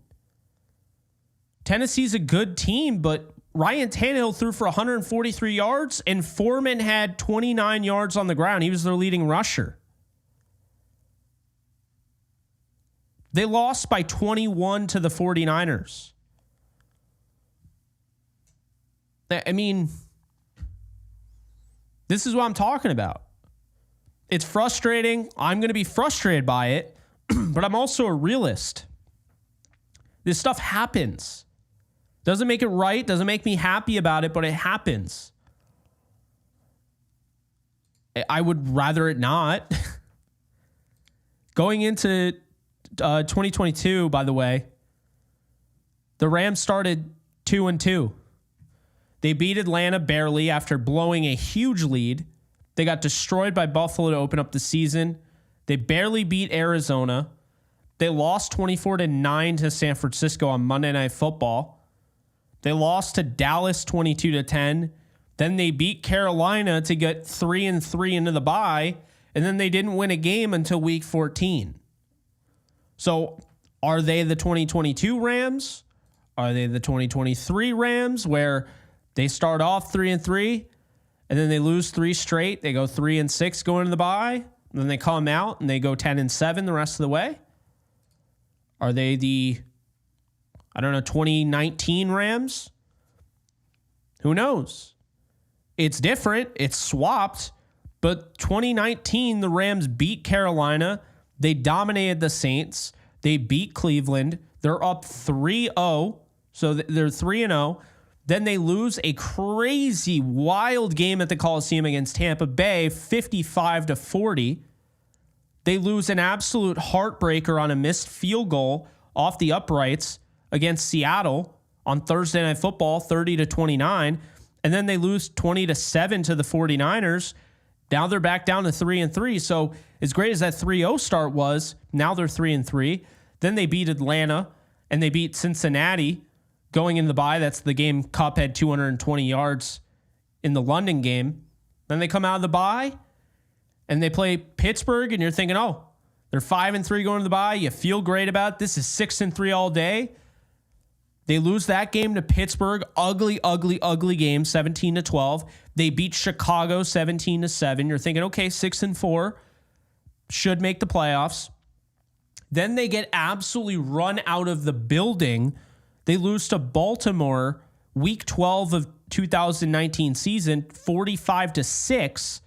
Tennessee's a good team, but Ryan Tannehill threw for 143 yards, and Foreman had 29 yards on the ground. He was their leading rusher. They lost by 21 to the 49ers. I mean, this is what I'm talking about. It's frustrating. I'm going to be frustrated by it, but I'm also a realist. This stuff happens. Doesn't make it right, doesn't make me happy about it, but it happens. I would rather it not. Going into 2022, by the way, the Rams started 2-2. They beat Atlanta barely after blowing a huge lead. They got destroyed by Buffalo to open up the season. They barely beat Arizona. They lost 24-9 to San Francisco on Monday Night Football. They lost to Dallas 22-10. Then they beat Carolina to get 3-3 into the bye, and then they didn't win a game until week 14. So are they the 2022 Rams? Are they the 2023 Rams where they start off 3-3 and then they lose 3 straight? They go 3-6 going to the bye, and then they come out and they go 10-7 the rest of the way? Are they the, 2019 Rams? Who knows? It's different. It's swapped. But 2019, the Rams beat Carolina. They dominated the Saints. They beat Cleveland. They're up 3-0. So they're 3-0. Then they lose a crazy, wild game at the Coliseum against Tampa Bay, 55-40. They lose an absolute heartbreaker on a missed field goal off the uprights against Seattle on Thursday Night Football, 30-29. And then they lose 20-7 to the 49ers. Now they're back down to 3-3. So as great as that 3-0 start was, now they're 3-3. Then they beat Atlanta and they beat Cincinnati going into the bye. That's the game Kupp had 220 yards in the London game. Then they come out of the bye and they play Pittsburgh, and you're thinking, oh, they're 5-3 going to the bye. You feel great about it. This is 6-3 all day. They lose that game to Pittsburgh. Ugly, ugly, ugly game, 17-12. They beat Chicago 17-7. You're thinking, okay, 6-4 should make the playoffs. Then they get absolutely run out of the building. They lose to Baltimore week 12 of 2019 season, 45-6.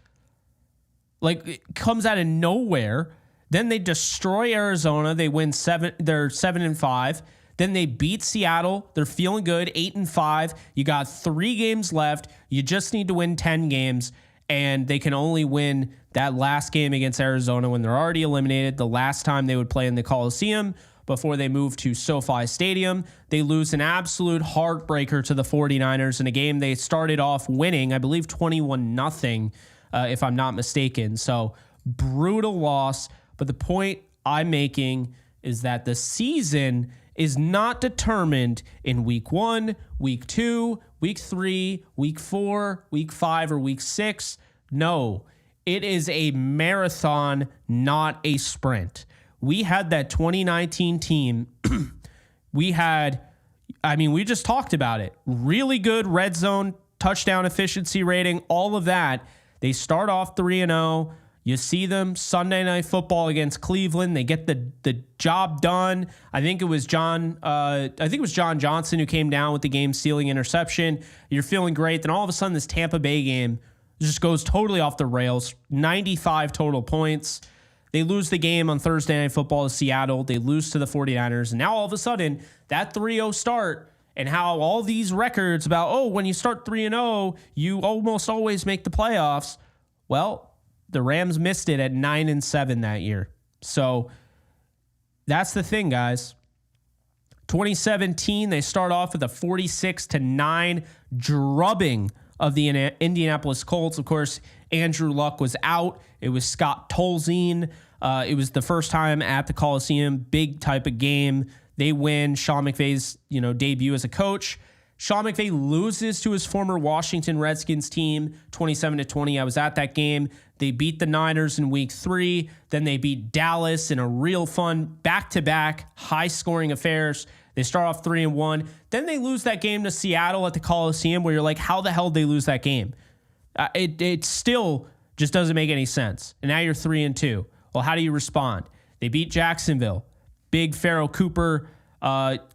Like, it comes out of nowhere. Then they destroy Arizona. They win 7. They're 7-5. Then they beat Seattle. They're feeling good, 8-5. You got 3 games left. You just need to win 10 games, and they can only win that last game against Arizona when they're already eliminated. The last time they would play in the Coliseum before they move to SoFi Stadium, they lose an absolute heartbreaker to the 49ers in a game they started off winning, I believe 21-0, if I'm not mistaken. So brutal loss. But the point I'm making is that the season is not determined in week 1, week 2, week 3, week 4, week 5, or week 6. No, it is a marathon, not a sprint. We had that 2019 team. We just talked about it. Really good red zone, touchdown efficiency rating, all of that. They start off 3-0. You see them Sunday Night Football against Cleveland. They get the job done. I think it was John Johnson who came down with the game-sealing interception. You're feeling great. Then all of a sudden, this Tampa Bay game just goes totally off the rails. 95 total points. They lose the game on Thursday Night Football to Seattle. They lose to the 49ers. And now all of a sudden, that 3-0 start and how all these records about, when you start 3-0, you almost always make the playoffs. Well, the Rams missed it at 9-7 that year. So that's the thing, guys. 2017, they start off with a 46-9 drubbing of the Indianapolis Colts. Of course, Andrew Luck was out. It was Scott Tolzien. It was the first time at the Coliseum, big type of game. They win. Sean McVay's debut as a coach. Sean McVay loses to his former Washington Redskins team, 27-20. I was at that game. They beat the Niners in week 3. Then they beat Dallas in a real fun back-to-back high-scoring affairs. They start off 3-1. Then they lose that game to Seattle at the Coliseum where you're like, how the hell did they lose that game? It still just doesn't make any sense. And now you're 3-2. Well, how do you respond? They beat Jacksonville. Big Pharaoh Cooper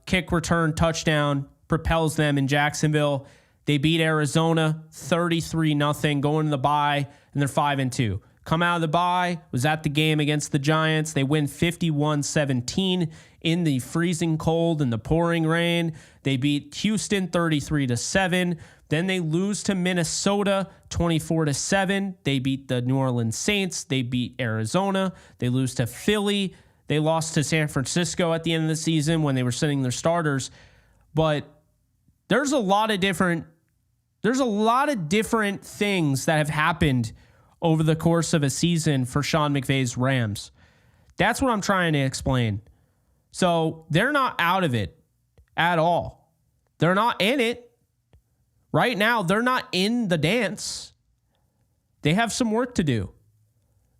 kick return touchdown propels them in Jacksonville. They beat Arizona 33-0 going to the bye, and they're 5-2. Come out of the bye, was at the game against the Giants. They win 51-17 in the freezing cold and the pouring rain. They beat Houston 33-7. Then they lose to Minnesota 24-7. They beat the New Orleans Saints. They beat Arizona. They lose to Philly. They lost to San Francisco at the end of the season when they were sitting their starters. But there's a lot of different things that have happened over the course of a season for Sean McVay's Rams. That's what I'm trying to explain. So they're not out of it at all. They're not in it. Right now, they're not in the dance. They have some work to do.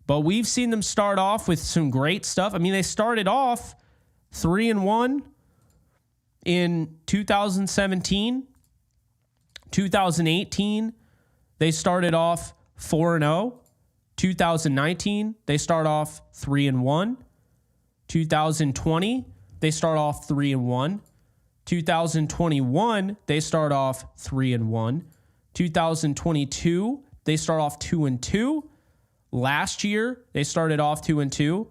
But we've seen them start off with some great stuff. I mean, they started off 3-1 in 2017. 2018, they started off 4-0. 2019, they start off 3-1. 2020, they start off 3-1. 2021, they start off 3-1. 2022, they start off 2-2. Last year, they started off 2-2.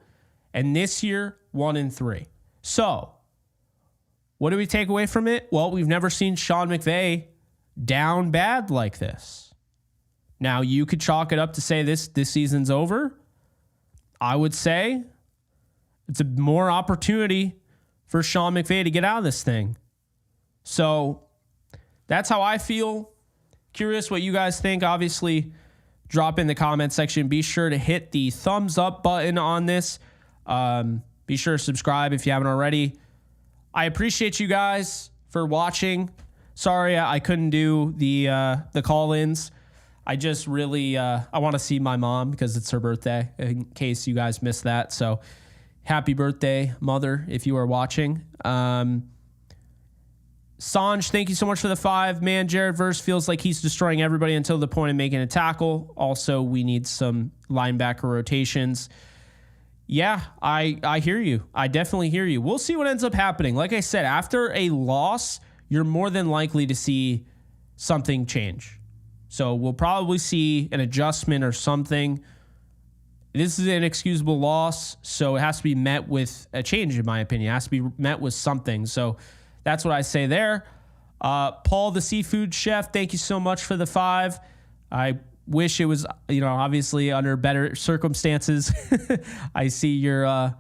And this year, 1-3. So, what do we take away from it? Well, we've never seen Sean McVay down bad like this. Now, you could chalk it up to say this season's over. I would say it's a more opportunity for Sean McVay to get out of this thing. So that's how I feel. Curious what you guys think. Obviously, drop in the comment section. Be sure to hit the thumbs up button on this. Be sure to subscribe if you haven't already. I appreciate you guys for watching. Sorry I couldn't do the call-ins. I just really I want to see my mom because it's her birthday, in case you guys missed that. So happy birthday, Mother, if you are watching. Sanj, thank you so much for the 5. Man, Jared Verse feels like he's destroying everybody until the point of making a tackle. Also, we need some linebacker rotations. Yeah, I hear you. I definitely hear you. We'll see what ends up happening. Like I said, after a loss, you're more than likely to see something change. So we'll probably see an adjustment or something. This is an inexcusable loss, so it has to be met with a change, in my opinion. It has to be met with something. So that's what I say there. Paul, the seafood chef, thank you so much for the 5. I wish it was, obviously under better circumstances. I see your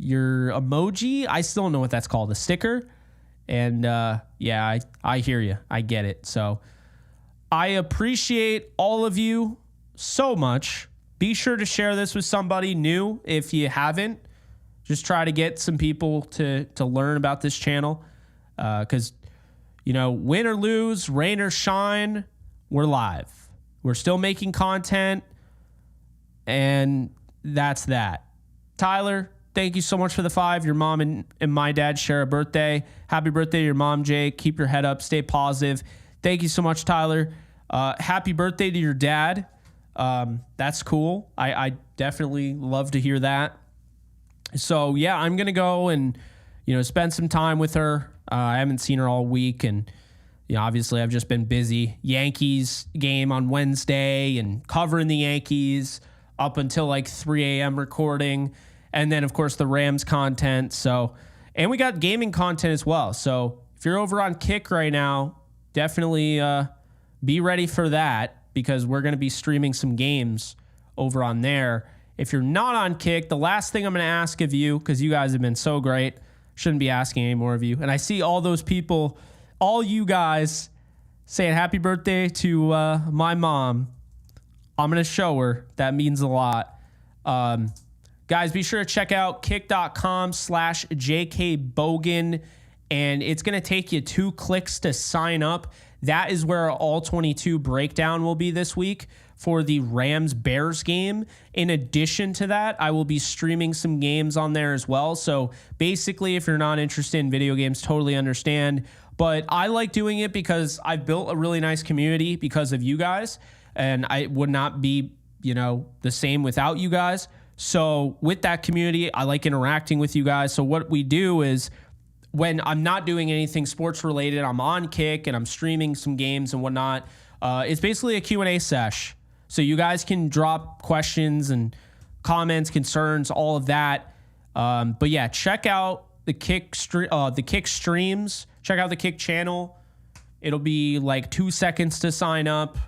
emoji. I still don't know what that's called, a sticker. And yeah, I hear you. I get it. So I appreciate all of you so much. Be sure to share this with somebody new if you haven't. Just try to get some people to learn about this channel. Because, win or lose, rain or shine, we're live. We're still making content. And that's that. Tyler, thank you so much for the 5. Your mom and my dad share a birthday. Happy birthday to your mom, Jake. Keep your head up. Stay positive. Thank you so much, Tyler. Happy birthday to your dad. That's cool. I definitely love to hear that. So, yeah, I'm going to go and, spend some time with her. I haven't seen her all week. And, obviously I've just been busy. Yankees game on Wednesday and covering the Yankees up until like 3 a.m. recording. And then, of course, the Rams content. So, and we got gaming content as well. So if you're over on Kick right now, definitely be ready for that because we're going to be streaming some games over on there. If you're not on Kick, the last thing I'm going to ask of you, because you guys have been so great, shouldn't be asking any more of you. And I see all those people, all you guys saying happy birthday to my mom. I'm going to show her. That means a lot. Guys, be sure to check out kick.com/JKBogan, and it's going to take you 2 clicks to sign up. That is where our all 22 breakdown will be this week for the Rams-Bears game. In addition to that, I will be streaming some games on there as well. So basically, if you're not interested in video games, totally understand. But I like doing it because I've built a really nice community because of you guys, and I would not be, the same without you guys. So with that community, I like interacting with you guys. So what we do is when I'm not doing anything sports related, I'm on Kick and I'm streaming some games and whatnot. It's basically a Q&A sesh. So you guys can drop questions and comments, concerns, all of that. But yeah, check out the Kick streams. Check out the Kick channel. It'll be like 2 seconds to sign up.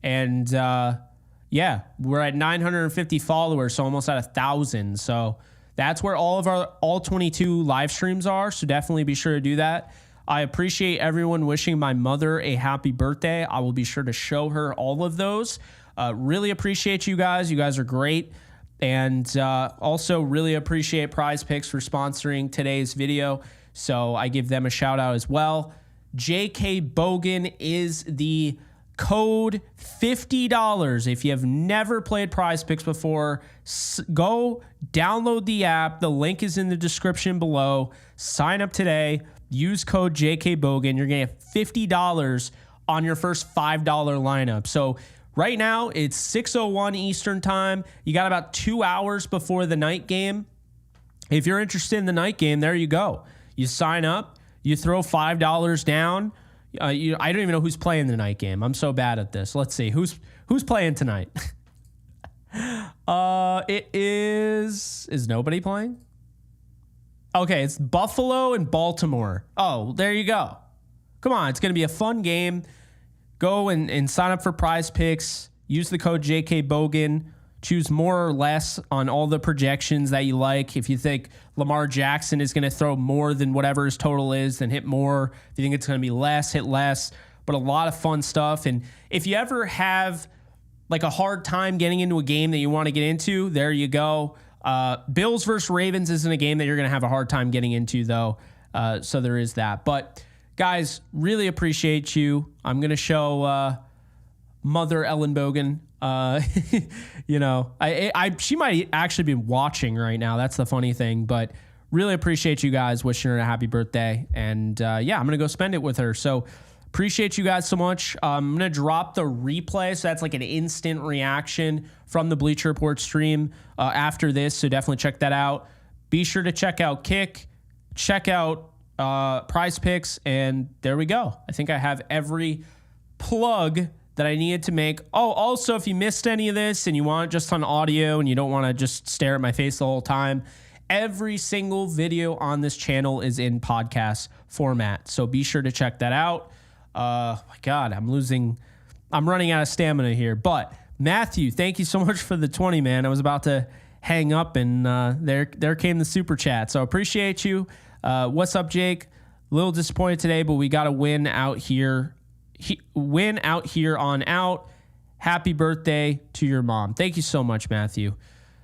And yeah, we're at 950 followers, so almost at 1,000. So that's where all of our all 22 live streams are. So definitely be sure to do that. I appreciate everyone wishing my mother a happy birthday. I will be sure to show her all of those. Really appreciate you guys. You guys are great. And also really appreciate Prize Picks for sponsoring today's video. So I give them a shout out as well. JKBogan is the code. $50. If you have never played Prize Picks before, go download the app. The link is in the description below. Sign up today. Use code JKBogan. You're going to get $50 on your first $5 lineup. So right now, it's 6:01 Eastern time. You got about 2 hours before the night game. If you're interested in the night game, there you go. You sign up. You throw $5 down. I don't even know who's playing the night game. I'm so bad at this. Let's see. Who's playing tonight? It is nobody playing? Okay, it's Buffalo and Baltimore. Oh, there you go. Come on, it's going to be a fun game. Go and sign up for Prize Picks. Use the code JKBogan. Choose more or less on all the projections that you like. If you think Lamar Jackson is going to throw more than whatever his total is, then hit more. If you think it's going to be less, hit less. But a lot of fun stuff. And if you ever have like a hard time getting into a game that you want to get into, there you go. Bills versus Ravens isn't a game that you're going to have a hard time getting into, though. So there is that. But guys, really appreciate you. I'm going to show Mother Ellenbogen. She might actually be watching right now. That's the funny thing, but really appreciate you guys wishing her a happy birthday. And I'm going to go spend it with her. So appreciate you guys so much. I'm going to drop the replay. So that's like an instant reaction from the Bleacher Report stream after this. So definitely check that out. Be sure to check out Kick, check out Prize Picks. And there we go. I think I have every plug that I needed to make. Oh, also, if you missed any of this and you want it just on audio and you don't want to just stare at my face the whole time, every single video on this channel is in podcast format. So be sure to check that out. My God, I'm running out of stamina here. But Matthew, thank you so much for the 20, man. I was about to hang up and there came the super chat. So appreciate you. What's up, Jake? A little disappointed today, but we got a win out here. Win out here on out. Happy birthday to your mom. Thank you so much, Matthew.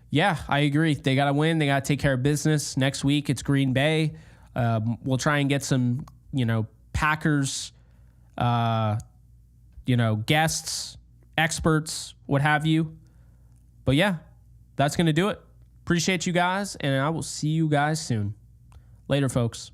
Yeah, I agree. They got to win. They got to take care of business. Next week, it's Green Bay. We'll try and get some, Packers, guests, experts, what have you. But yeah, that's going to do it. Appreciate you guys, and I will see you guys soon. Later, folks.